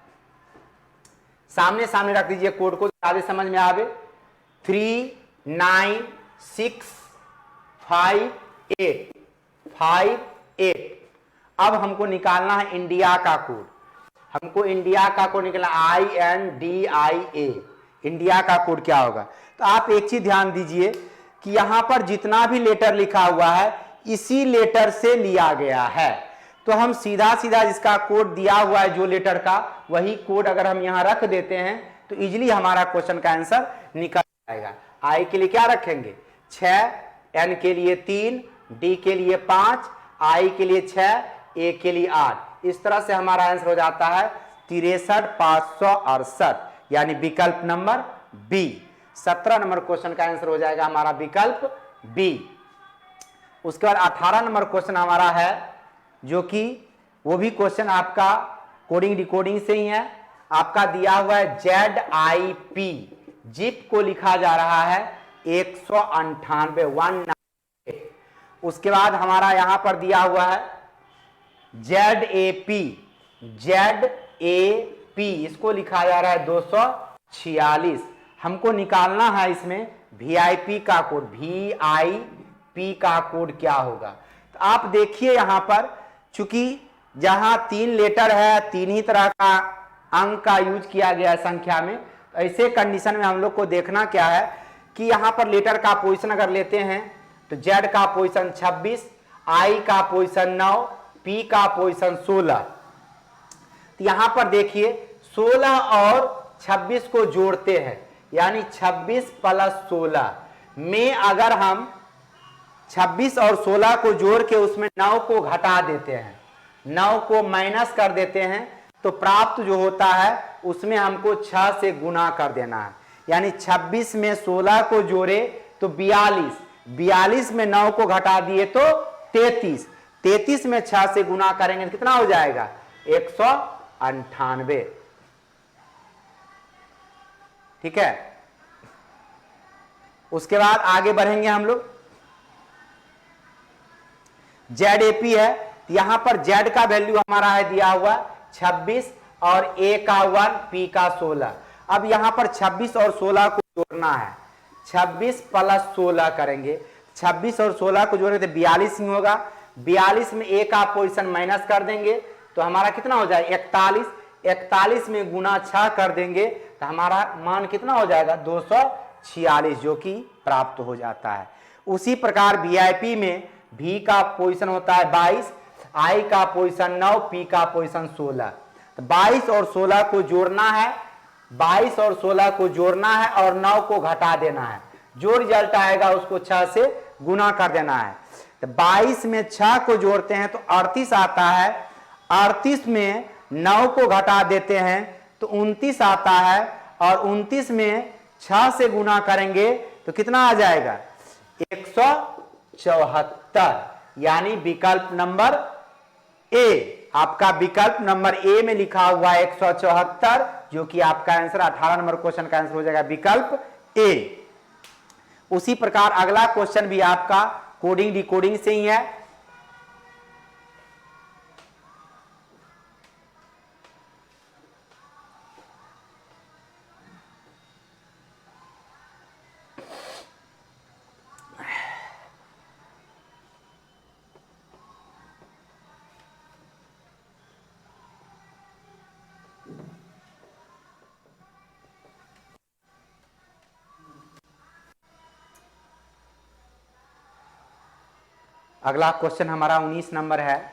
सामने सामने रख दीजिए कोड को, ज्यादा समझ में आवे। 3965858। अब हमको निकालना है इंडिया का कोड। हमको इंडिया का कोड निकालना, INDIA। इंडिया का कोड क्या होगा? तो आप एक चीज ध्यान दीजिए कि यहां पर जितना भी लेटर लिखा हुआ है इसी लेटर से लिया गया है। तो हम सीधा सीधा जिसका कोड दिया हुआ है जो लेटर का, वही कोड अगर हम यहां रख देते हैं तो इजीली हमारा क्वेश्चन का आंसर निकल जाएगा। आई के लिए क्या रखेंगे? 6, एन के लिए 3, डी के लिए 5, आई के लिए 6, ए के लिए 8। इस तरह से हमारा आंसर हो जाता है 63,568, यानी विकल्प नंबर बी। 17 नंबर क्वेश्चन का आंसर हो जाएगा हमारा विकल्प बी। उसके बाद 18 नंबर क्वेश्चन हमारा है, जो कि वो भी क्वेश्चन आपका कोडिंग डिकोडिंग से ही है। आपका दिया हुआ है ZIP, जिप को लिखा जा रहा है 198। उसके बाद हमारा यहां पर दिया हुआ है ZAP, इसको लिखा जा रहा है 246। हमको निकालना है इसमें VIP का कोड, VIP का कोड क्या होगा? तो आप देखिए यहां पर, चूंकि जहां 3 लेटर है, 3 ही तरह का अंक का यूज किया गया है संख्या में, तो ऐसे कंडीशन में हम लोग को देखना क्या है कि यहां पर लेटर का पोजीशन अगर लेते हैं तो Z का पोजीशन 26, I का पोजीशन 9, P का पोजीशन 16। तो यहां पर देखिए 16 और 26 को जोड़ते हैं, यानी 26 प्लस 16 में अगर हम 26 और 16 को जोड़ के उसमें 9 को घटा देते हैं, 9 को माइनस कर देते हैं, तो प्राप्त जो होता है उसमें हमको 6 से गुना कर देना है। यानी 26 में 16 को जोड़े तो 42, 42 में 9 को घटा दिए तो 33, 33 में 6 से गुना करेंगे तो कितना हो जाएगा? 198। ठीक है, उसके बाद आगे बढ़ेंगे हम लोग। ZAP है, यहां पर Z का वैल्यू हमारा है दिया हुआ 26 और A का 1, P का 16। अब यहां पर 26 और 16 को जोड़ना है, 26 प्लस 16 करेंगे, 26 और 16 को जोड़ेंगे तो 42 ही होगा। 42 में A का पोजीशन माइनस कर देंगे तो हमारा कितना हो जाएगा? 41। 41 में गुना 6 कर देंगे तो हमारा मान कितना हो जाएगा? 246, जो कि प्राप्त हो जाता है। उसी प्रकार VIP में V का पोजीशन होता है 22, I का पोजीशन 9, P का पोजीशन 16। तो 22 और 16 को जोड़ना है, 22 और 16 को जोड़ना है और 9 को घटा देना है। जो रिजल्ट आएगा उसको 6 से गुना कर देना है। तो 22 में 6 को जोड़ते हैं तो 38 आता है, 38 में 9 को घटा देते हैं तो 29 आता है, और 29 में 6 से गुना करेंगे तो कितना आ जाएगा? 174, यानी विकल्प नंबर ए। आपका विकल्प नंबर ए में लिखा हुआ है 174, जो कि आपका आंसर 18 नंबर क्वेश्चन का आंसर हो जाएगा विकल्प ए। उसी प्रकार अगला क्वेश्चन भी आपका कोडिंग डिकोडिंग से ही है। अगला क्वेश्चन हमारा 19 नंबर है।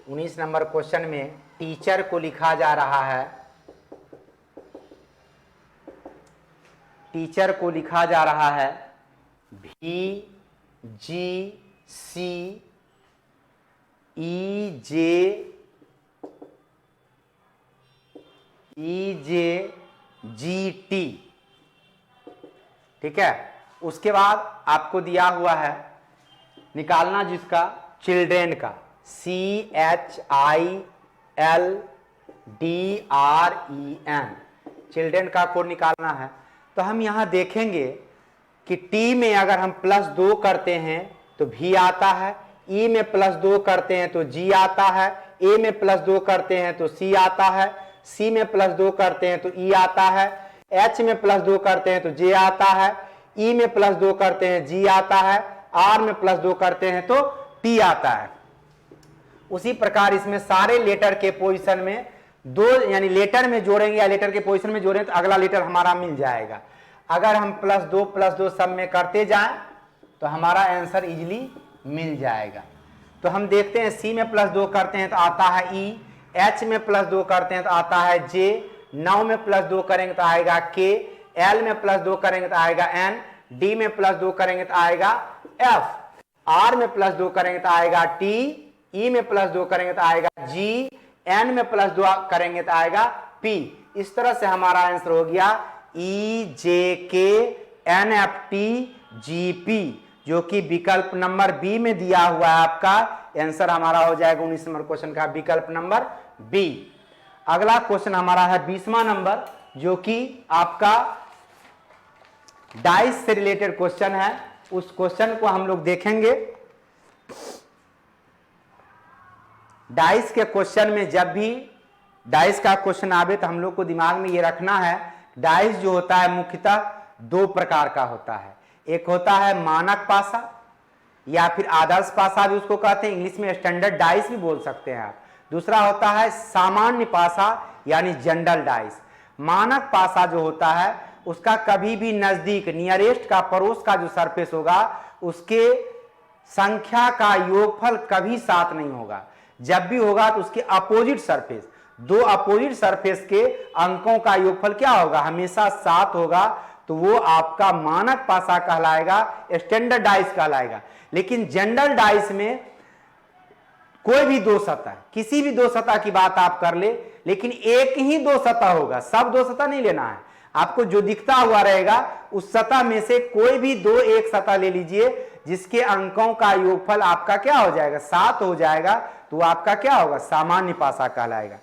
19 नंबर क्वेश्चन में टीचर को लिखा जा रहा है, टीचर को लिखा जा रहा है VGC EJGT, ठीक है। उसके बाद आपको दिया हुआ है निकालना जिसका चिल्ड्रेन का CHILDREN, चिल्ड्रेन का कोड निकालना है। तो हम यहां देखेंगे कि T में अगर हम +2 करते हैं तो V आता है, E में +2 करते हैं तो G आता है, A में +2 करते हैं तो C आता है, C में +2 करते हैं तो E आता है, H में +2 करते हैं तो J आता है, E में +2 करते हैं G आता है, R में +2 करते हैं तो T आता है। उसी प्रकार इसमें सारे लेटर के पोजीशन में दो, यानी लेटर में जोड़ेंगे या लेटर के पोजीशन में जोड़ेंगे तो अगला लेटर हमारा मिल जाएगा। अगर हम +2 सब में करते जाएं तो हमारा आंसर इजीली मिल जाएगा। तो हम देखते हैं C में +2 करते हैं तो आता है E, H में +2 करते हैं तो आता है J, 9 में +2 करेंगे तो आएगा K, L में +2 करेंगे तो आएगा N, D में +2 करेंगे तो आएगा F, R में +2 करेंगे तो आएगा T, E में +2 करेंगे तो आएगा G, N में +2 करेंगे तो आएगा P। इस तरह से हमारा आंसर हो गया EJKNFTGP, जो कि विकल्प नंबर बी में दिया हुआ है। आपका आंसर हमारा हो जाएगा 19 नंबर क्वेश्चन का विकल्प नंबर बी। अगला क्वेश्चन हमारा है 20वां नंबर, जो कि आपका डाइस से रिलेटेड क्वेश्चन है। उस क्वेश्चन को हम लोग देखेंगे। डाइस के क्वेश्चन में जब भी डाइस का क्वेश्चन आवे तो हम लोग को दिमाग में ये रखना है, डाइस जो होता है मुख्यतः दो प्रकार का होता है। एक होता है मानक पासा या फिर आदर्श पासा भी उसको कहते हैं, इंग्लिश में स्टैंडर्ड डाइस भी बोल सकते हैं आप। दूसरा होता है सामान्य पासा यानी जनरल डाइस। मानक पासा जो होता है उसका कभी भी नजदीक नियरेस्ट का पड़ोस का जो सरफेस होगा उसके संख्या का योगफल कभी 7 नहीं होगा। जब भी होगा तो उसके अपोजिट सरफेस, दो अपोजिट सरफेस के अंकों का योगफल क्या होगा, हमेशा 7 होगा। तो वो आपका मानक पासा कहलाएगा, स्टैंडर्ड डाइस कहलाएगा। लेकिन जनरल डाइस में कोई भी दो सतह, किसी भी दो सतह की बात आप कर ले, लेकिन एक ही दो सतह होगा, सब दो सतह नहीं लेना है। आपको जो दिखता हुआ रहेगा उस सतह में से कोई भी दो एक सतह ले लीजिए जिसके अंकों का योगफल आपका क्या हो जाएगा, 7 हो जाएगा। तो आपका क्या होगा, सामान्य पासा कहलाएगा।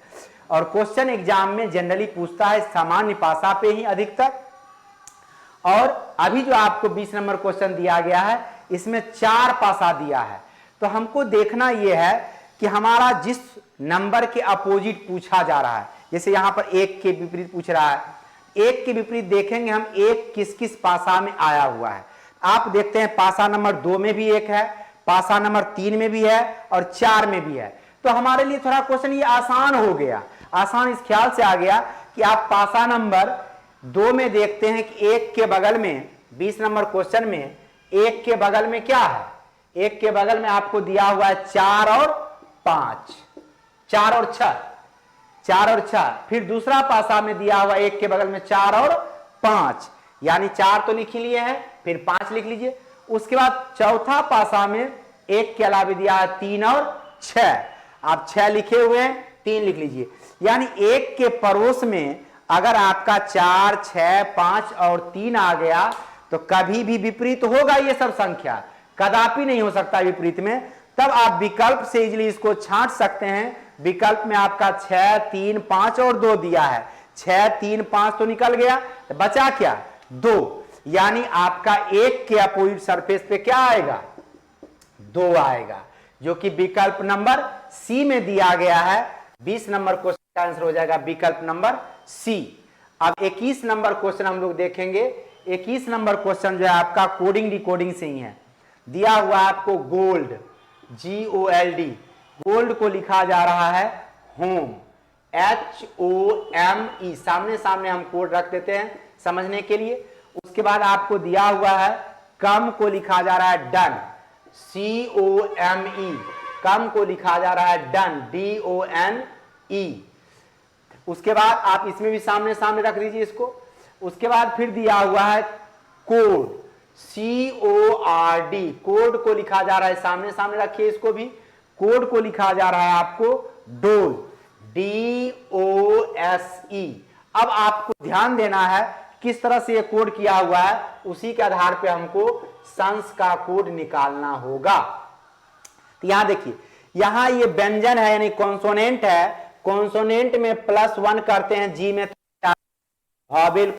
और क्वेश्चन एग्जाम में जनरली पूछता है सामान्य पासा पे ही अधिकतर। और अभी जो आपको 20 नंबर क्वेश्चन दिया गया है इसमें 4 पासा दिया है। तो हमको देखना यह है कि हमारा जिस नंबर के अपोजिट पूछा जा रहा है, जैसे यहां पर 1 के विपरीत पूछ रहा है, 1 के विपरीत देखेंगे हम 1 किस किस पासा में आया हुआ है। आप देखते हैं पासा नंबर 2 में भी 1 है, पासा नंबर 3 में भी है और 4 में भी है। तो हमारे लिए थोड़ा क्वेश्चन ये आसान हो गया। आसान इस ख्याल से आ गया कि आप पासा नंबर 2 में देखते हैं कि 1 के बगल में 20 नंबर क्वेश्चन में 1 के बगल में क्या है, 1 के बगल में आपको दिया हुआ है 4 और 5, 4 और 6, 4 और 6। फिर दूसरा पासा में दिया हुआ 1 के बगल में 4 और 5, यानी 4 तो लिख लिए हैं, फिर 5 लिख लीजिए। उसके बाद चौथा पासा में 1 के अलावा दिया है 3 और 6, आप 6 लिखे हुए हैं, 3 लिख लीजिए। यानी 1 के पड़ोस में अगर आपका 4, 6, 5 और 3 आ गया तो कभी भी विपरीत होगा ये सब संख्या, कदापि नहीं हो सकता विपरीत में। तब आप विकल्प से इजीली इसको छांट सकते हैं। विकल्प में आपका 6, 3, 5 और 2 दिया है, 6, 3, 5 तो निकल गया, तो बचा क्या, 2। यानी आपका 1 के अपोजिट सरफेस पे क्या आएगा, 2 आएगा, जो कि विकल्प नंबर सी में दिया गया है। 20 नंबर क्वेश्चन का आंसर हो जाएगा विकल्प नंबर सी। अब 21 नंबर क्वेश्चन हम लोग देखेंगे। 21 नंबर क्वेश्चन जो है आपका कोडिंग डिकोडिंग से ही है। दिया हुआ आपको गोल्ड, GOLD, गोल्ड को लिखा जा रहा है होम, HOME। सामने सामने हम कोड रख देते हैं समझने के लिए। उसके बाद आपको दिया हुआ है कम को लिखा जा रहा है डन, COME, कम को लिखा जा रहा है डन, DONE। उसके बाद आप इसमें भी सामने सामने रख दीजिए इसको। उसके बाद फिर दिया हुआ है कोड, CORD, कोड को लिखा जा रहा है, सामने सामने रखिए इसको भी। कोड को लिखा जा रहा है आपको डोल, DOSE। अब आपको ध्यान देना है किस तरह से ये कोड किया हुआ है, उसी के आधार पे हमको संस का कोड निकालना होगा। तो यहां देखिए, यहां ये व्यंजन है यानी कॉन्सोनेंट है, कॉन्सोनेंट में +1 करते हैं, जी में वॉवेल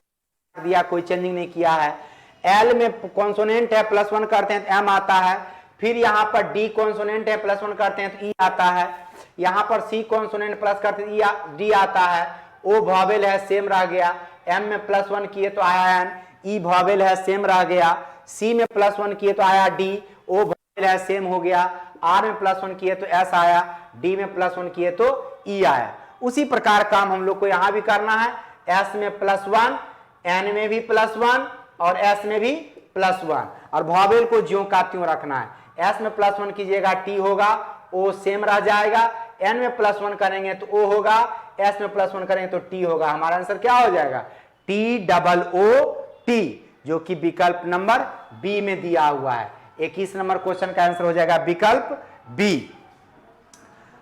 दिया, कोई चेंजिंग नहीं किया है। एल में कॉन्सोनेंट है, +1 करते हैं तो एम आता है। फिर यहां पर डी कॉन्सोनेंट है, +1 करते हैं तो ई आता है। यहां पर सी कॉन्सोनेंट प्लस करते हैं डी आता है। ओ वॉवेल है, सेम रह गया। एम में +1 किए तो आया एन, ई वॉवेल है, सेम रह गया। सी में +1 किए तो आया डी, ओ वॉवेल है, सेम हो गया। आर में +1 किए तो एस आया, डी में +1 किए तो ई आया। उसी प्रकार काम हम लोग को यहां भी करना है। एस में +1, एन में भी +1 और एस में भी +1, और वॉवेल को ज्यों का त्यों रखना है। एस में +1 कीजिएगा टी होगा, ओ सेम रह जाएगा। एन में +1 करेंगे तो ओ होगा, एस में +1 करेंगे तो टी होगा। हमारा आंसर क्या हो जाएगा? TOOT, जो कि विकल्प नंबर बी में दिया हुआ है। 21 नंबर क्वेश्चन का आंसर हो जाएगा विकल्प बी।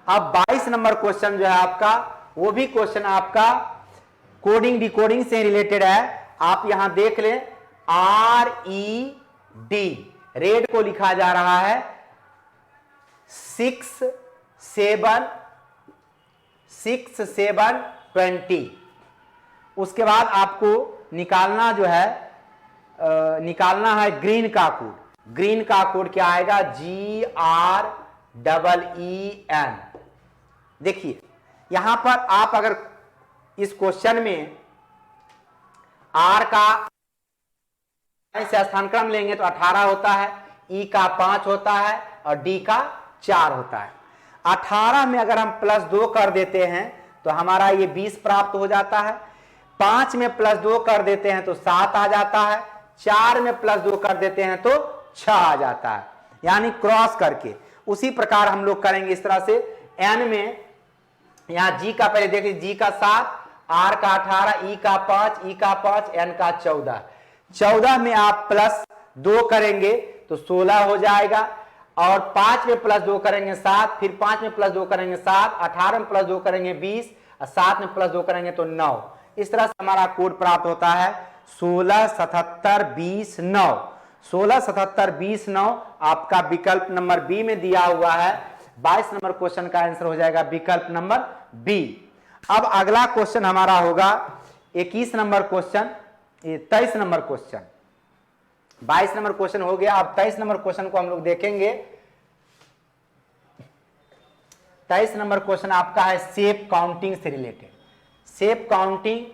अब 22 नंबर क्वेश्चन जो है आपका, वो भी क्वेश्चन आपका कोडिंग डिकोडिंग से रिलेटेड है। आप यहां देख लें, RED, रेड को लिखा जा रहा है 6 7 20। उसके बाद आपको निकालना जो है, निकालना है ग्रीन का कोड। ग्रीन का कोड क्या आएगा? GREEN। देखिए यहां पर आप अगर इस क्वेश्चन में आर का से स्थानक्रम लेंगे तो 18 होता है, ई का 5 होता है और डी का 4 होता है। 18 में अगर हम +2 कर देते हैं तो हमारा ये 20 प्राप्त हो जाता है। 5 में +2 कर देते हैं तो 7 आ जाता है। 4 में +2 कर देते हैं तो 6 आ जाता है, यानी क्रॉस करके। उसी प्रकार हम लोग करेंगे इस तरह से। एन में यहां जी का पहले देखिए, जी का 7, आर का 18, ई का 5, ई का 5, एन का 14। 14 में आप +2 करेंगे तो 16 हो जाएगा, और 5 में +2 करेंगे 7, फिर 5 में +2 करेंगे 7, 18 में +2 करेंगे 20, और 7 में +2 करेंगे तो 9। इस तरह से हमारा कोड प्राप्त होता है 16 77 20 9। 16 77 20 9 आपका विकल्प नंबर बी में दिया हुआ है। 22 नंबर क्वेश्चन का आंसर हो जाएगा विकल्प नंबर बी। अब अगला क्वेश्चन हमारा होगा 21 number question, 23 number question. 22 number question हो गया। अब 23 नंबर क्वेश्चन को हम लोग देखेंगे। 23 नंबर क्वेश्चन आपका है शेप काउंटिंग से रिलेटेड। शेप काउंटिंग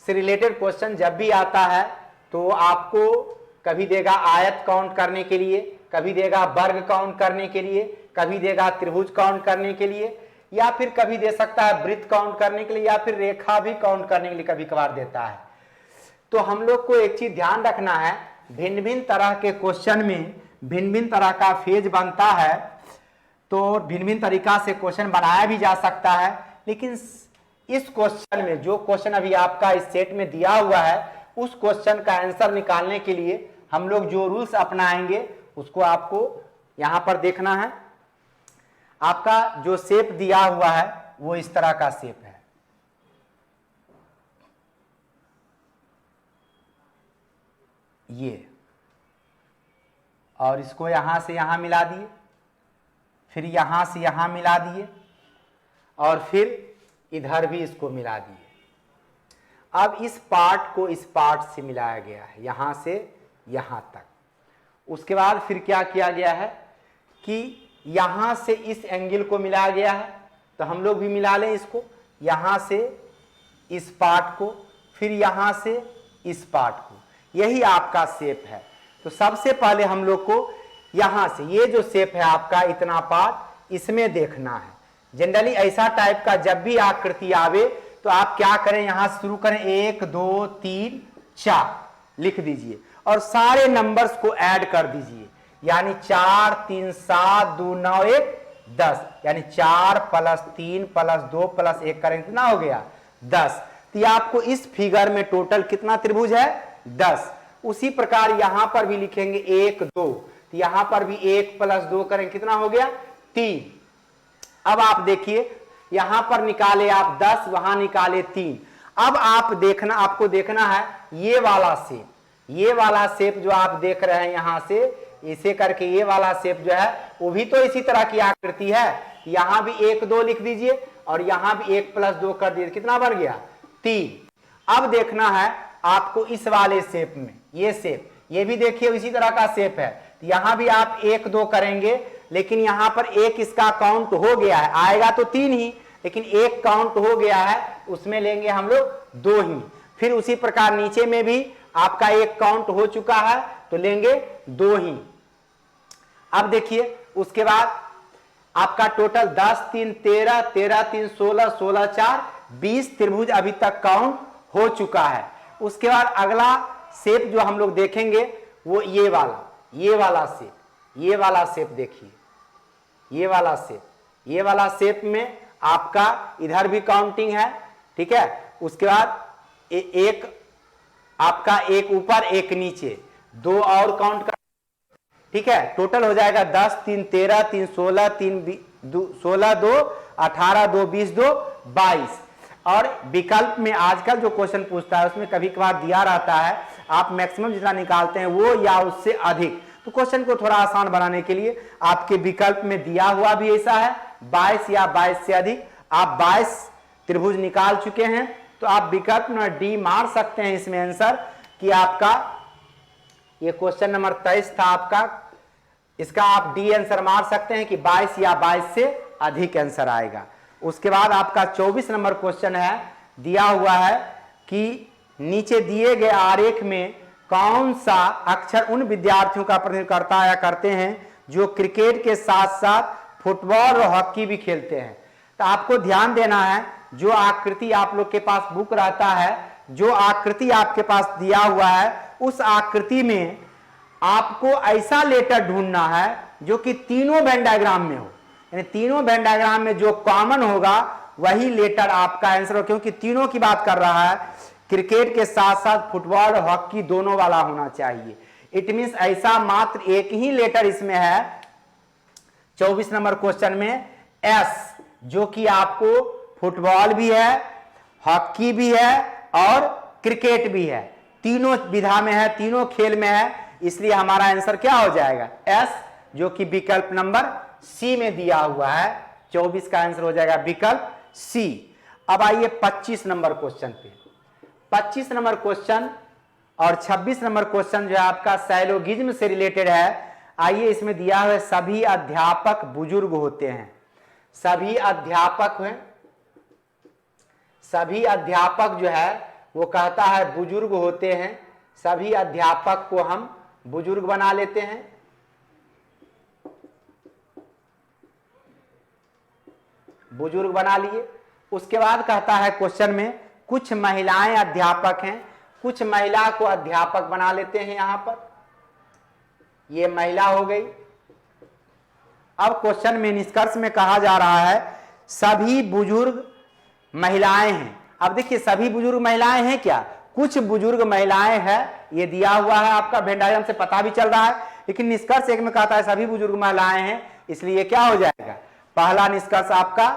से रिलेटेड क्वेश्चन जब भी आता है तो आपको कभी देगा आयत काउंट करने के लिए, कभी देगा वर्ग काउंट करने के लिए, कभी देगा त्रिभुज काउंट करने के लिए, या फिर कभी दे सकता है वृत्त काउंट करने के लिए, या फिर रेखा भी काउंट करने के लिए कभी कभार देता है। तो हम लोग को एक चीज ध्यान रखना है, भिन्न भिन्न तरह के क्वेश्चन में भिन्न भिन्न तरह का फेज बनता है, तो भिन्न भिन्न तरीका से क्वेश्चन बनाया भी जा सकता है। लेकिन इस क्वेश्चन में, जो क्वेश्चन अभी आपका इस सेट में दिया हुआ है, उस क्वेश्चन का आंसर निकालने के लिए हम लोग जो रूल्स अपनाएंगे उसको आपको यहां पर देखना है। आपका जो शेप दिया हुआ है वो इस तरह का शेप है। ये, और इसको यहां से यहां मिला दिए, फिर यहां से यहां मिला दिए, और फिर इधर भी इसको मिला दिए। अब इस पार्ट को इस पार्ट से मिलाया गया है, यहां से यहां तक। उसके बाद फिर क्या किया गया है कि यहां से इस एंगल को मिलाया गया है, तो हम लोग भी मिला लें इसको, यहां से इस पार्ट को, फिर यहां से इस पार्ट को। यही आपका शेप है। तो सबसे पहले हम लोग को यहां से ये जो शेप है आपका, इतना पार्ट, इसमें देखना है। जनरली ऐसा टाइप का जब भी आकृति आवे तो आप क्या करें, यहां से शुरू करें, 1 2 3 4 लिख दीजिए और सारे नंबर्स को ऐड कर दीजिए। यानी 4 3 7 2 9 1 10, यानी 4 + 3 + 2 + 1 करेंगे कितना हो गया 10। तो आपको इस फिगर में टोटल कितना त्रिभुज है 10। उसी प्रकार यहां पर भी लिखेंगे 1 2, तो यहां पर भी 1 + 2 करेंगे कितना हो गया 3। अब आप देखिए यहां पर निकाले आप 10, वहां निकाले 3। अब आपको देखना है ये वाला शेप जो आप देख रहे हैं यहां से इसे करके ये वाला शेप जो है वो भी तो इसी तरह की आकृति है। यहां भी 1 2 लिख दीजिए और यहां भी 1 + 2 कर दीजिए, कितना बन गया 3। अब देखना है आपको इस वाले शेप में, ये शेप ये भी देखिए इसी तरह का शेप है, तो यहां भी आप 1 2 करेंगे, लेकिन यहां पर एक इसका काउंट हो गया है, आएगा तो 3 ही, लेकिन एक काउंट हो गया है, उसमें लेंगे हम लोग 2 ही। फिर उसी प्रकार नीचे में भी आपका एक काउंट हो चुका है तो लेंगे 2 ही। अब देखिए उसके बाद आपका टोटल 10 3 13, 13 3 16, 16 4 20 त्रिभुज अभी तक काउंट हो चुका है। उसके बाद अगला शेप जो हम लोग देखेंगे वो ये वाला शेप देखिए, ये वाला शेप में आपका इधर भी काउंटिंग है, ठीक है। उसके बाद एक आपका एक ऊपर एक नीचे, 2 और काउंट कर, ठीक है। टोटल हो जाएगा 10 3 13 3 16 3 16 2 18 2 20 2 22। और विकल्प में आजकल जो क्वेश्चन पूछता है उसमें कभी कभार दिया रहता है आप मैक्सिमम जितना निकालते हैं वो या उससे अधिक, तो क्वेश्चन को थोड़ा आसान बनाने के लिए आपके विकल्प में दिया हुआ भी ऐसा है 22 या 22 से अधिक। आप 22 त्रिभुज निकाल चुके हैं तो आप विकल्प में डी मार सकते हैं इसमें आंसर कि आपका ये क्वेश्चन नंबर 23 था आपका, इसका आप डी आंसर मार सकते हैं कि 22 या 22 से अधिक आंसर आएगा। उसके बाद आपका 24 नंबर क्वेश्चन है, दिया हुआ है कि नीचे दिए गए आरेख में कौन सा अक्षर उन विद्यार्थियों का प्रतिनिधित्व करता या करते हैं जो क्रिकेट के साथ साथ फुटबॉल और हॉकी भी खेलते हैं। तो आपको ध्यान देना है जो आकृति आप लोग के पास बुक रहता है, जो आकृति आपके पास दिया हुआ है उस आकृति में आपको ऐसा लेटर ढूंढना है जो कि तीनों वेन डायग्राम में हो, यानी तीनों वेन डायग्राम में जो कॉमन होगा वही लेटर आपका आंसर हो, क्योंकि तीनों की बात कर रहा है, क्रिकेट के साथ साथ फुटबॉल और हॉकी दोनों वाला होना चाहिए। इट मींस ऐसा मात्र एक ही लेटर इसमें है 24 नंबर क्वेश्चन में एस, जो कि आपको फुटबॉल भी है, हॉकी भी है और क्रिकेट भी है, तीनों विधा में है, तीनों खेल में है, इसलिए हमारा आंसर क्या हो जाएगा एस, जो कि विकल्प नंबर सी में दिया हुआ है। 24 का आंसर हो जाएगा विकल्प सी। अब आइए 25 नंबर क्वेश्चन पे। 25 नंबर क्वेश्चन और 26 नंबर क्वेश्चन जो है आपका साइलोगिज्म से रिलेटेड है। आइए इसमें दिया हुआ है सभी अध्यापक बुजुर्ग होते हैं, सभी अध्यापक हैं, सभी अध्यापक जो है वो कहता है बुजुर्ग होते हैं, सभी अध्यापक को हम बुजुर्ग बना लेते हैं। बुजुर्ग बना लिए। उसके बाद कहता है क्वेश्चन में कुछ महिलाएं अध्यापक हैं, कुछ महिला को अध्यापक बना लेते हैं, यहां पर ये महिला हो गई। अब क्वेश्चन में निष्कर्ष में कहा जा रहा है सभी बुजुर्ग महिलाएं हैं। अब देखिए सभी बुजुर्ग महिलाएं हैं क्या, कुछ बुजुर्ग महिलाएं हैं, ये दिया हुआ है आपका वेन डायग्राम से पता भी चल रहा है, लेकिन निष्कर्ष एक में कहता है सभी बुजुर्ग महिलाएं हैं, इसलिए क्या हो जाएगा, पहला निष्कर्ष आपका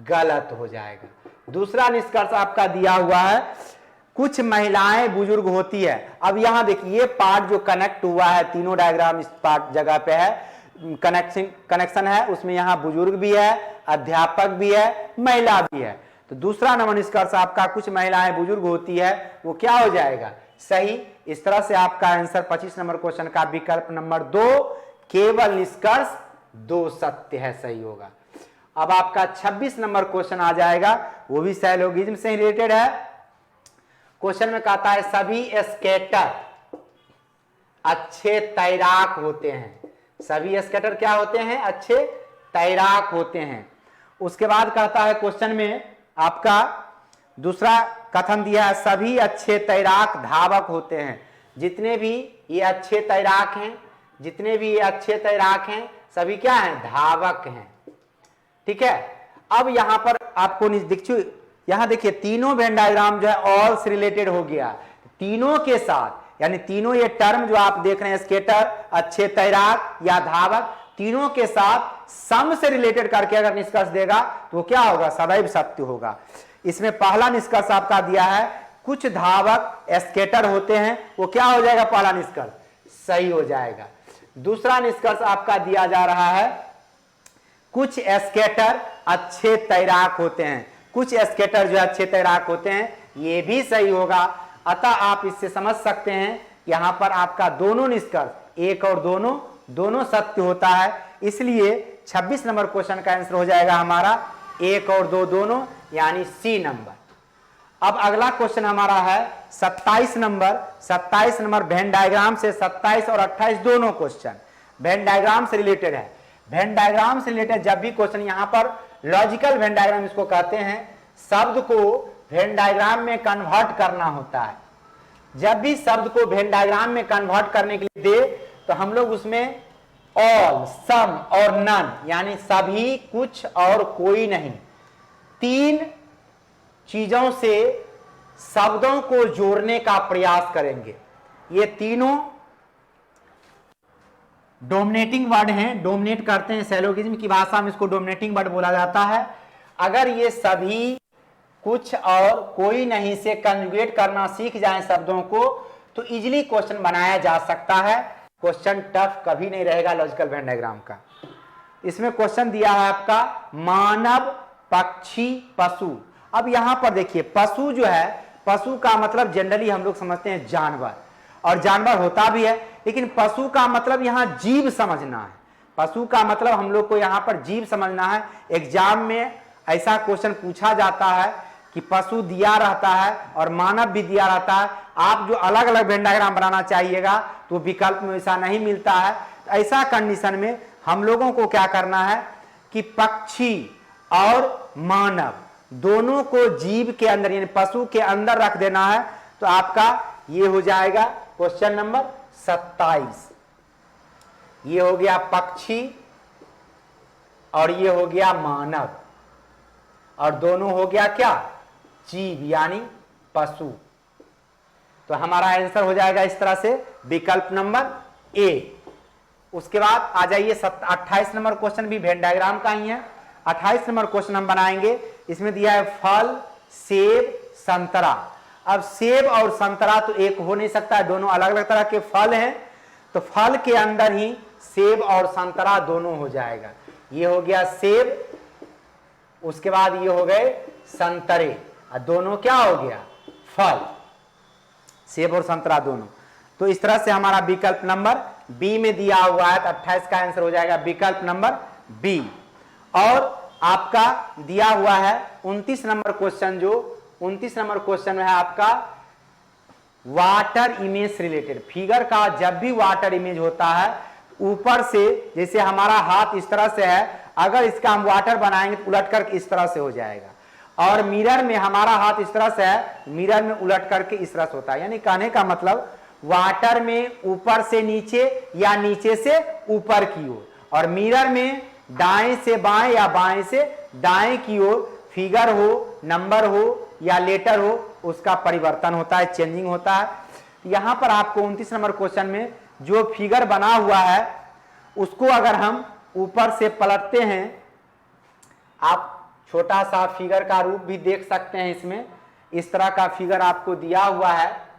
गलत हो जाएगा। दूसरा निष्कर्ष आपका दिया हुआ है कुछ महिलाएं बुजुर्ग होती है। अब यहां देखिए ये पार्ट जो कनेक्ट हुआ है, तीनों डायग्राम इस पार्ट जगह पे है, कनेक्शन है, उसमें यहां बुजुर्ग भी है, अध्यापक भी है, महिला भी है। तो दूसरा नंबर निष्कर्ष आपका कुछ महिलाएं बुजुर्ग होती है, वो क्या हो जाएगा, सही। इस तरह से आपका आंसर 25 नंबर क्वेश्चन का विकल्प नंबर 2 केवल निष्कर्ष 2 सत्य है, सही होगा। अब आपका 26 नंबर क्वेश्चन आ जाएगा, वो भी साइलोगिज्म से रिलेटेड है। क्वेश्चन में कहता है सभी स्केटर अच्छे तैराक होते हैं, सभी स्केटर क्या होते हैं, अच्छे तैराक होते हैं। उसके बाद कहता है क्वेश्चन में आपका दूसरा कथन दिया है सभी अच्छे तैराक धावक होते हैं। जितने भी ये अच्छे तैराक हैं, जितने भी ये अच्छे तैराक हैं सभी क्या हैं, धावक हैं। ठीक है, अब यहां पर आपको यहां देखिए तीनों वेन डायग्राम जो है ऑल से रिलेटेड हो गया, तीनों के साथ, यानी तीनों ये टर्म जो आप देख रहे हैं स्केटर, अच्छे तैराक या धावक, तीनों के साथ सम से रिलेटेड करके अगर निष्कर्ष देगा तो वो क्या होगा, सदैव सत्य होगा। इसमें पहला निष्कर्ष आपका दिया है कुछ धावक स्केटर होते हैं, वो क्या हो जाएगा, पहला निष्कर्ष सही हो जाएगा। दूसरा निष्कर्ष आपका दिया जा रहा है कुछ स्केटर अच्छे तैराक होते हैं, कुछ स्केटर जो अच्छे तैराक होते हैं, ये भी सही होगा। अतः आप इससे समझ सकते हैं यहां पर आपका दोनों निष्कर्ष, एक और दोनों सत्य होता है। इसलिए 26 नंबर क्वेश्चन का आंसर हो जाएगा हमारा एक और दोनों, यानी सी नंबर। अब अगला क्वेश्चन हमारा है 27 नंबर वेन डायग्राम से 27 और 28 दोनों क्वेश्चन वेन डायग्राम से रिलेटेड है। वेन डायग्राम से रिलेटेड जब भी क्वेश्चन, यहां पर लॉजिकल वेन डायग्राम इसको कहते हैं, शब्द को वेन डायग्राम में कन्वर्ट करना होता है। जब भी शब्द को वेन डायग्राम में कन्वर्ट करने के लिए दे तो हम लोग उसमें ऑल, सम और नन, यानी सभी, कुछ और कोई नहीं, तीन चीजों से शब्दों को जोड़ने का प्रयास करेंगे। ये तीनों डोमिनेटिंग वर्ड हैं, डोमिनेट करते हैं, सैलोगिज्म की भाषा में इसको डोमिनेटिंग वर्ड बोला जाता है। अगर ये सभी, कुछ और कोई नहीं से कंजुगेट करना सीख जाएं शब्दों को तो इजीली क्वेश्चन बनाया जा सकता है। क्वेश्चन टफ कभी नहीं रहेगा लॉजिकल वेन डायग्राम का। इसमें क्वेश्चन दिया है आपका मानव, पक्षी, पशु। अब यहां पर देखिए पशु जो है, पशु का मतलब जनरली हम लोग समझते हैं जानवर, और जानवर होता भी है, लेकिन पशु का मतलब यहां जीव समझना है। पशु का मतलब हम लोग को यहां पर जीव समझना है। एग्जाम में ऐसा क्वेश्चन पूछा जाता है कि पशु दिया रहता है और मानव भी दिया रहता है, आप जो अलग अलग वेन डायग्राम बनाना चाहिएगा तो विकल्प में ऐसा नहीं मिलता है। ऐसा कंडीशन में हम लोगों को क्या करना है कि पक्षी और मानव दोनों को जीव के अंदर, यानी पशु के अंदर रख देना है। तो आपका ये हो जाएगा क्वेश्चन नंबर 27। ये हो गया पक्षी और ये हो गया मानव, और दोनों हो गया क्या, जीव यानी पशु। तो हमारा आंसर हो जाएगा इस तरह से विकल्प नंबर ए। उसके बाद आ जाइए 28 नंबर क्वेश्चन भी वेन डायग्राम का ही है। 28 नंबर क्वेश्चन हम बनाएंगे। इसमें दिया है फल, सेब, संतरा। अब सेब और संतरा तो एक हो नहीं सकता है, दोनों अलग अलग तरह के फल हैं, तो फल के अंदर ही सेब और संतरा दोनों हो जाएगा। ये हो गया सेब, उसके बाद ये हो गए संतरे, और दोनों क्या हो गया, फल, सेब और संतरा दोनों। तो इस तरह से हमारा विकल्प नंबर बी में दिया हुआ है, तो 28 का आंसर हो जाएगा विकल्प नंबर बी। और आपका दिया हुआ है 29 नंबर क्वेश्चन, जो 29 नंबर क्वेश्चन है आपका वाटर इमेज रिलेटेड। फिगर का जब भी वाटर इमेज होता है, ऊपर से, जैसे हमारा हाथ इस तरह से है, अगर इसका हम वाटर बनाएंगे तो उलट कर इस तरह से हो जाएगा, और मिरर में हमारा हाथ इस तरह से है, मिरर में उलट करके इस तरह से होता है। यानी कहने का मतलब वाटर में ऊपर से नीचे या नीचे से ऊपर की ओर, और मिरर में दाएं से बाएं या बाएं से दाएं की ओर फिगर हो, नंबर हो या लेटर हो, उसका परिवर्तन होता है, चेंजिंग होता है। यहां पर आपको 29 नंबर क्वेश्चन में जो फिगर बना हुआ है उसको अगर हम ऊपर से पलटते हैं, आप छोटा सा फिगर का रूप भी देख सकते हैं। इसमें इस तरह का फिगर आपको दिया हुआ है।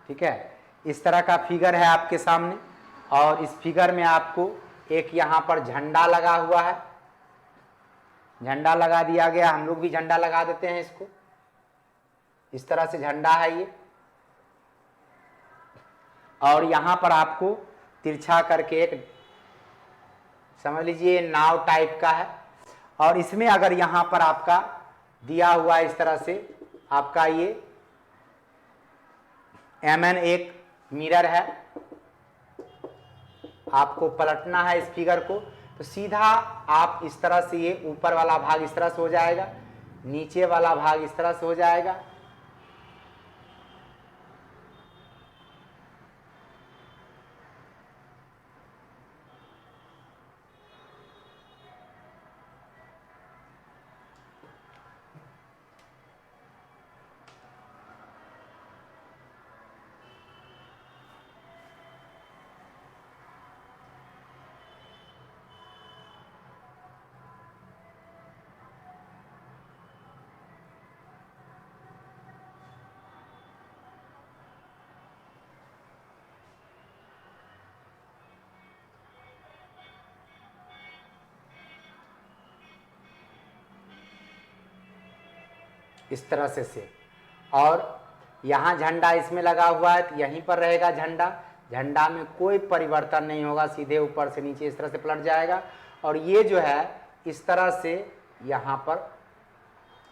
ठीक है, इस तरह का फिगर है आपके सामने, और इस फिगर में आपको एक यहां पर झंडा लगा हुआ है, झंडा लगा दिया गया। हम लोग भी झंडा लगा देते हैं इसको, इस तरह से झंडा है ये, और यहां पर आपको तिरछा करके एक, समझ लीजिए नाव टाइप का है, और इसमें अगर यहां पर आपका दिया हुआ है इस तरह से, आपका ये mn एक मिरर है, आपको पलटना है इस फिगर को, तो सीधा आप इस तरह से, ये ऊपर वाला भाग इस तरह से हो जाएगा, नीचे वाला भाग इस तरह से हो जाएगा, इस तरह से और यहाँ झंडा इसमें लगा हुआ है तो यहीं पर रहेगा झंडा, झंडा में कोई परिवर्तन नहीं होगा, सीधे ऊपर से नीचे इस तरह से पलट जाएगा। और ये जो है इस तरह से यहाँ पर,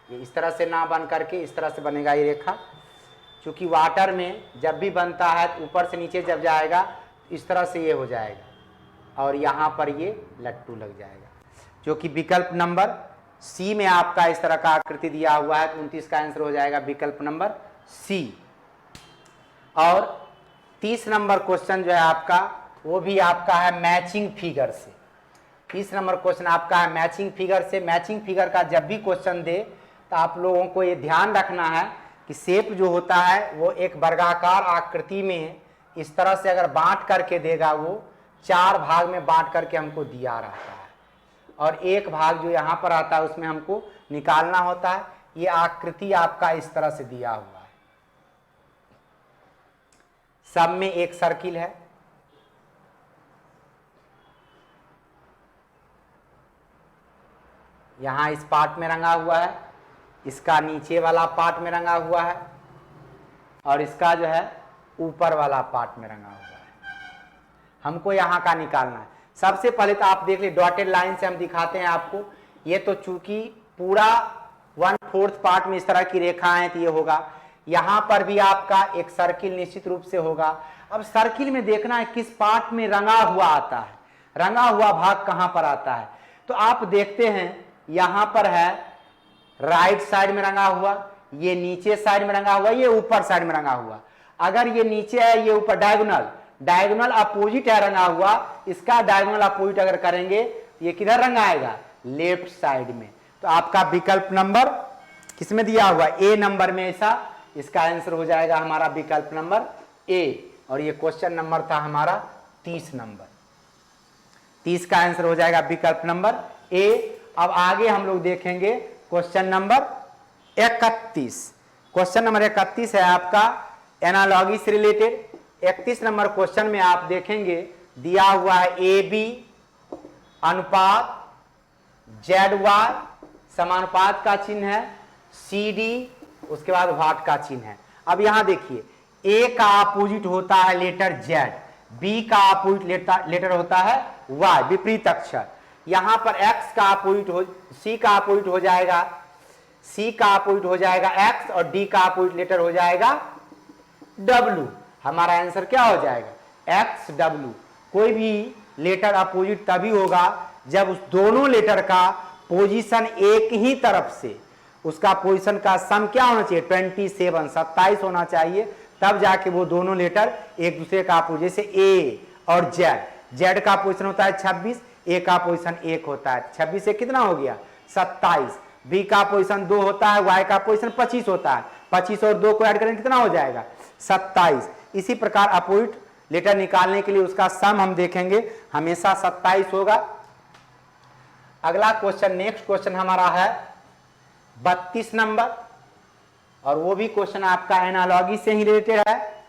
ये इस तरह से ना बन करके इस तरह से बनेगा ये रेखा, क्योंकि वाटर में जब भी बनता है तो ऊपर से नीचे जब जाएगा इस तरह से ये हो जाएगा और यहाँ पर ये लट्टू लग जाएगा, जो कि विकल्प नंबर सी में आपका इस तरह का आकृति दिया हुआ है। तो 29 का आंसर हो जाएगा विकल्प नंबर सी। और 30 नंबर क्वेश्चन जो है आपका, वो भी आपका है मैचिंग फिगर से। 30 नंबर क्वेश्चन आपका है मैचिंग फिगर से। मैचिंग फिगर का जब भी क्वेश्चन दे तो आप लोगों को ये ध्यान रखना है कि शेप जो होता है वो एक वर्गाकार आकृति में इस तरह से अगर बांट करके देगा, वो 4 भाग में बांट करके हमको दिया रहता है और एक भाग जो यहाँ पर आता है उसमें हमको निकालना होता है। ये आकृति आपका इस तरह से दिया हुआ है, सब में एक सर्किल है, यहाँ इस पार्ट में रंगा हुआ है, इसका नीचे वाला पार्ट में रंगा हुआ है और इसका जो है ऊपर वाला पार्ट में रंगा हुआ है। हमको यहाँ का निकालना है। सबसे पहले तो आप देख लीजिए, डॉटेड लाइन से हम दिखाते हैं आपको। ये तो चूंकि पूरा 1/4 पार्ट में इस तरह की रेखाएं तो ये होगा, यहाँ पर भी आपका एक सर्किल निश्चित रूप से होगा। अब सर्किल में देखना है किस पार्ट में रंगा हुआ आता है, रंगा हुआ भाग कहाँ पर आता है। तो आप देखते हैं यहाँ पर है राइट साइड में रंगा हुआ, ये नीचे साइड में रंगा हुआ, ये ऊपर साइड में रंगा हुआ। अगर ये नीचे है, ये ऊपर, डायगोनल अपोजिट है रंगा हुआ, इसका डायगोनल अपोजिट अगर करेंगे ये किधर रंगाएगा, लेफ्ट साइड में। तो आपका विकल्प नंबर किसमें दिया हुआ, ए नंबर में, ऐसा इसका आंसर हो जाएगा हमारा विकल्प नंबर ए। और ये क्वेश्चन नंबर था हमारा 30 नंबर, 30 का आंसर हो जाएगा विकल्प नंबर ए। अब आगे हम लोग देखेंगे क्वेश्चन नंबर 31। क्वेश्चन नंबर 31 है आपका एनालॉगी से रिलेटेड। 31 नंबर क्वेश्चन में आप देखेंगे दिया हुआ है ए बी अनुपात, जेड वाई समानुपात का चिन्ह है, सी डी उसके बाद वाट का चिन्ह है। अब यहां देखिए, ए का अपोजिट होता है लेटर जेड, बी का अपोजिट लेटर होता है वाई, विपरीत अक्षर। यहां पर एक्स का अपोजिट हो, सी का अपोजिट हो जाएगा, सी का अपोजिट हो जाएगा एक्स और डी का अपोजिट लेटर हो जाएगा डब्ल्यू। हमारा आंसर क्या हो जाएगा, एक्स डब्ल्यू। कोई भी लेटर अपोजिट तभी होगा जब उस दोनों लेटर का पोजीशन एक ही तरफ से, उसका पोजीशन का सम क्या होना चाहिए, 27 होना चाहिए, तब जाके वो दोनों लेटर एक दूसरे का अपोजिट। जैसे ए और जेड, जेड का पोजीशन होता है 26, ए का पोजीशन 1 होता है, 26 से कितना हो गया 27। बी का पोजीशन 2 होता है, वाई का पोजीशन 25 होता है, 25 और 2 को ऐड करेंगे कितना हो जाएगा 27। इसी प्रकार अपोजिट लेटर निकालने के लिए उसका सम हम देखेंगे हमेशा 27 होगा। अगला क्वेश्चन, नेक्स्ट क्वेश्चन हमारा है 32 नंबर और वो भी क्वेश्चन आपका एनालॉगी से ही रिलेटेड है।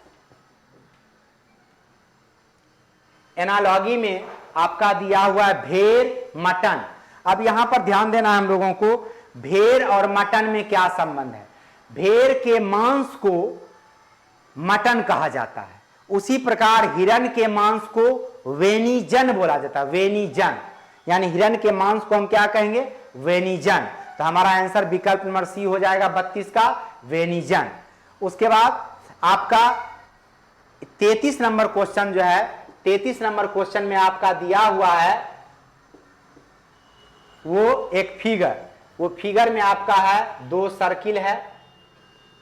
एनालॉगी में आपका दिया हुआ है भेड़ मटन। अब यहां पर ध्यान देना है हम लोगों को, भेड़ और मटन में क्या संबंध है। भेड़ के मांस को मटन कहा जाता है, उसी प्रकार हिरण के मांस को वेनिजन बोला जाता है, वेनिजन, यानी हिरण के मांस को हम क्या कहेंगे, वेनिजन। तो हमारा आंसर विकल्प नंबर सी हो जाएगा 32 का, वेनिजन। उसके बाद आपका 33 नंबर क्वेश्चन जो है, 33 नंबर क्वेश्चन में आपका दिया हुआ है वो एक फिगर, वो फिगर में आपका है 2 सर्किल है,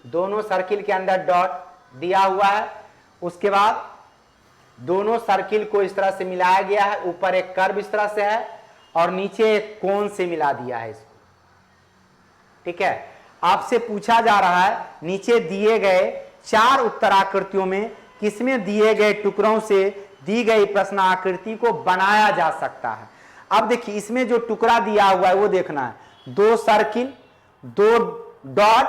दोनों सर्किल के अंदर डॉट दिया हुआ है। उसके बाद दोनों सर्किल को इस तरह से मिलाया गया है, ऊपर एक कर्व इस तरह से है और नीचे एक कोण से मिला दिया है इसको। ठीक है, आपसे पूछा जा रहा है नीचे दिए गए 4 उत्तराकृतियों में किसमें दिए गए टुकड़ों से दी गई प्रश्न आकृति को बनाया जा सकता है। अब देखिए इसमें जो टुकड़ा दिया हुआ है वो देखना है, 2 सर्किल, 2 डॉट,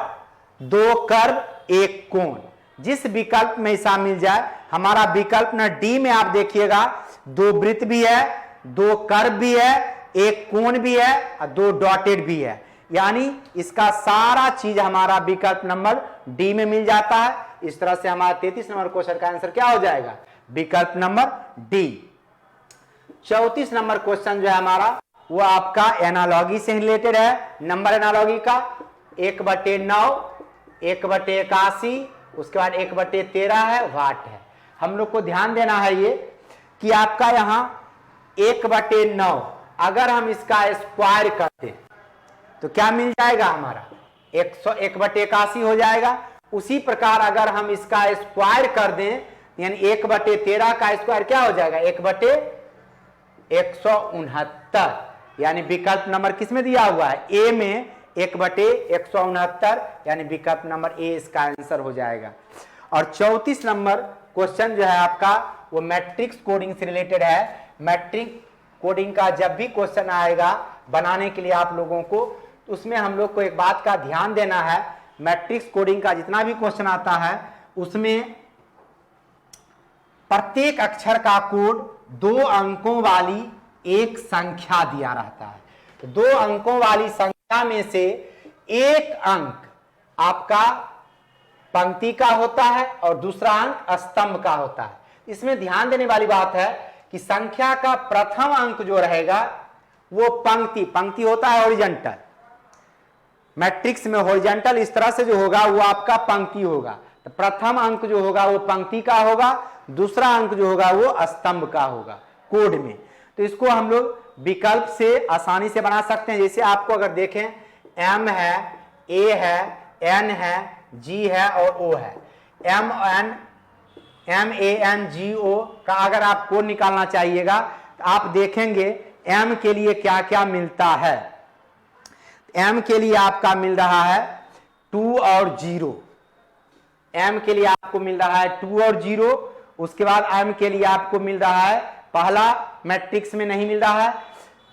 2 कर्व, एक कोण। जिस विकल्प में ऐसा मिल जाए, हमारा विकल्प न डी में आप देखिएगा 2 वृत्त भी है, 2 कर्व भी है, एक कोण भी है और 2 डॉटेड भी है, यानी इसका सारा चीज हमारा विकल्प नंबर डी में मिल जाता है। इस तरह से हमारा 33 नंबर क्वेश्चन का आंसर क्या हो जाएगा, विकल्प नंबर डी। 34 नंबर क्वेश्चन जो है हमारा वो आपका एनालॉगी से रिलेटेड है, नंबर एनालॉगी का 1/9, 1/81, उसके बाद 1/13 है, वाट है। हम लोग को ध्यान देना है ये कि आपका यहां 1/9 अगर हम इसका स्क्वायर करते तो क्या मिल जाएगा, हमारा 1/81 हो जाएगा। उसी प्रकार अगर हम इसका स्क्वायर कर दें यानी 1/13 का स्क्वायर क्या हो जाएगा, 1/169, यानी विकल्प नंबर किस में दिया हुआ है, ए में 1/169, यानी विकल्प नंबर ए इसका आंसर हो जाएगा। और 34 नंबर क्वेश्चन जो है आपका वो मैट्रिक्स कोडिंग से रिलेटेड है। मैट्रिक्स कोडिंग का जब भी क्वेश्चन आएगा बनाने के लिए आप लोगों को, उसमें हम लोग को एक बात का ध्यान देना है, मैट्रिक्स कोडिंग का जितना भी क्वेश्चन आता है उसमें प्रत्येक अक्षर का कोड 2 अंकों वाली एक संख्या दिया रहता है। तो 2 अंकों वाली संख्या में से एक अंक आपका पंक्ति का होता है और दूसरा अंक स्तंभ का होता है। इसमें ध्यान देने वाली बात है कि संख्या का प्रथम अंक जो रहेगा वो पंक्ति होता है हॉरिजॉन्टल, मैट्रिक्स में हॉरिजॉन्टल इस तरह से जो होगा वो आपका पंक्ति होगा। तो प्रथम अंक जो होगा वो पंक्ति का होगा, दूसरा अंक जो होगा वो स्तंभ का होगा कोड में। तो इसको हम लोग विकल्प से आसानी से बना सकते हैं। जैसे आपको अगर देखें M है, A है, N है, G है और O है, MANGO का अगर आप कोड निकालना चाहिएगा तो आप देखेंगे M के लिए क्या क्या मिलता है। M के लिए आपका मिल रहा है 2 और 0, M के लिए आपको मिल रहा है 2 और 0। उसके बाद M के लिए आपको मिल रहा है, पहला मैट्रिक्स में नहीं मिल रहा है,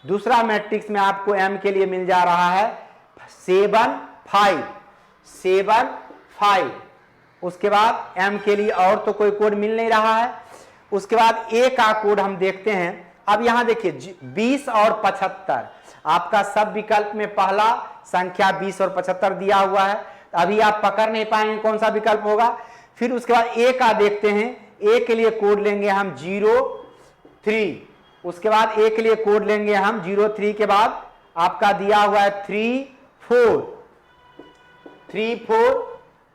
दूसरा मैट्रिक्स में आपको M के लिए मिल जा रहा है 7 5। उसके बाद M के लिए और तो कोई कोड मिल नहीं रहा है। उसके बाद A का कोड हम देखते हैं। अब यहां देखिए 20 और 75, आपका सब विकल्प में पहला संख्या 20 और 75 दिया हुआ है, अभी आप पकड़ नहीं पाएंगे कौन सा विकल्प होगा। फिर उसके बाद A का देखते हैं, A के लिए कोड लेंगे हम 03, उसके बाद A के लिए कोड लेंगे हम 03 के बाद आपका दिया हुआ है 34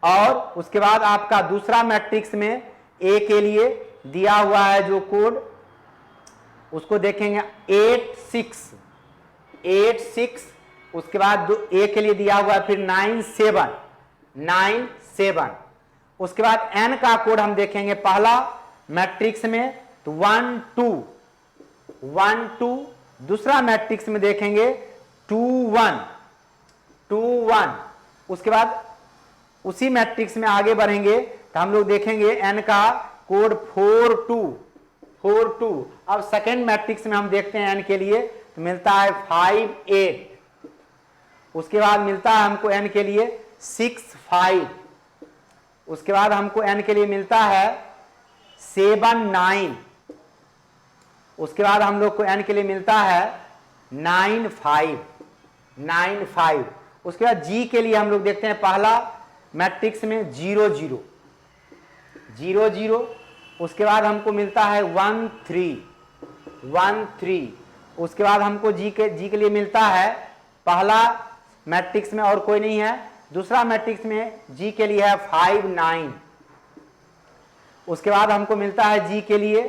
और उसके बाद आपका दूसरा मैट्रिक्स में A के लिए दिया हुआ है जो कोड उसको देखेंगे 86। उसके बाद A के लिए दिया हुआ है फिर 97। उसके बाद N का कोड हम देखेंगे पहला मैट्रिक्स में तो 12, दूसरा मैट्रिक्स में देखेंगे 21। उसके बाद उसी मैट्रिक्स में आगे बढ़ेंगे तो हम लोग देखेंगे N का कोड 42। अब सेकेंड मैट्रिक्स में हम देखते हैं N के लिए तो मिलता है 58। उसके बाद मिलता है हमको N के लिए 65। उसके बाद हमको N के लिए मिलता है 79। उसके बाद हम लोग को N के लिए मिलता है 95। उसके बाद G के लिए हम लोग देखते हैं पहला मैट्रिक्स में 00। उसके बाद हमको मिलता है 13। उसके बाद हमको G के लिए मिलता है पहला मैट्रिक्स में और कोई नहीं है, दूसरा मैट्रिक्स में G के लिए है 59। उसके बाद हमको मिलता है जी के लिए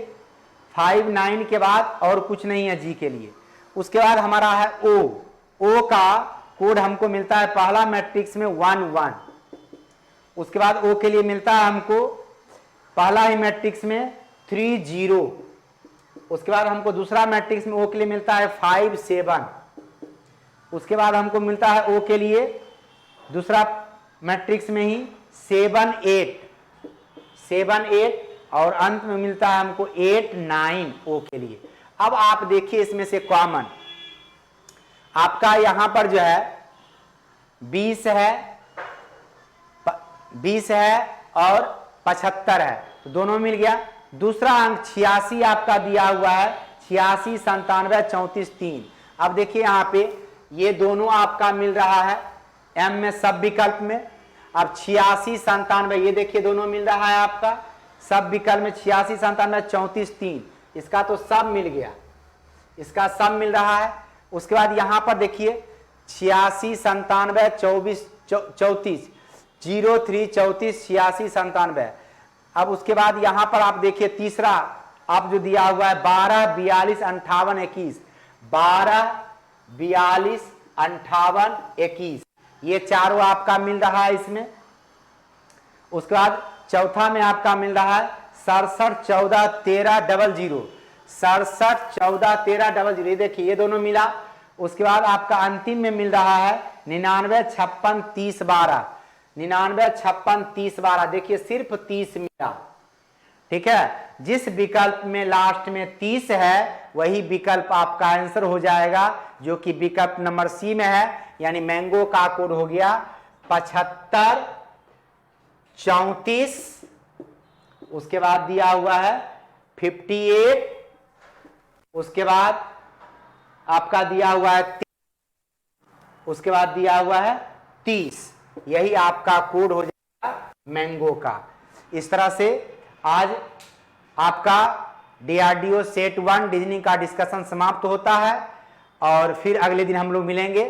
5 9 के बाद और कुछ नहीं है जी के लिए। उसके बाद हमारा है ओ का कोड हमको मिलता है पहला मैट्रिक्स में 1 1। उसके बाद ओ के लिए मिलता है हमको पहला ही मैट्रिक्स में 3 0। उसके बाद हमको दूसरा मैट्रिक्स में ओ के लिए मिलता है 5 7। उसके बाद हमको मिलता है ओ के लिए दूसरा मैट्रिक्स में ही 7 8 और अंत में मिलता है हमको 8 9 ओ के लिए। अब आप देखिए इसमें से कॉमन आपका यहां पर जो है 20 है और 75 है, तो दोनों मिल गया। दूसरा अंक 86 आपका दिया हुआ है, 86 97 34 3। अब देखिए यहां पे ये दोनों आपका मिल रहा है एम में सब विकल्प में। अब 86 97 ये देखिए दोनों मिल रहा है आपका सब विकल्प में 86 97 34 3। इसका तो सब मिल गया, इसका सब मिल रहा है। उसके बाद यहां पर देखिए 86 97 24 34 03 34 86 97। अब उसके बाद यहां पर आप देखिए तीसरा आप जो दिया हुआ है 12 42 58 21 12 42 58 21 ये चारों आपका मिल रहा है इसमें। उसके बाद चौथा में आपका मिल रहा है 67 14 13 00 67 14 13 00 ये देखिए ये दोनों मिला। उसके बाद आपका अंतिम में मिल रहा है 99 56 30 12 99 56 30 12 देखिए सिर्फ 30 मिला। ठीक है, जिस विकल्प में लास्ट में 30 है वही विकल्प आपका आंसर हो जाएगा, जो कि विकल्प नंबर सी में है, यानी मैंगो का कोड हो गया 75 34। उसके बाद दिया हुआ है 58। उसके बाद आपका दिया हुआ है 30। उसके बाद दिया हुआ है 30। यही आपका कोड हो जाएगा मैंगो का। इस तरह से आज आपका DRDO सेट 1 रीजनिंग का डिस्कशन समाप्त होता है और फिर अगले दिन हम लोग मिलेंगे।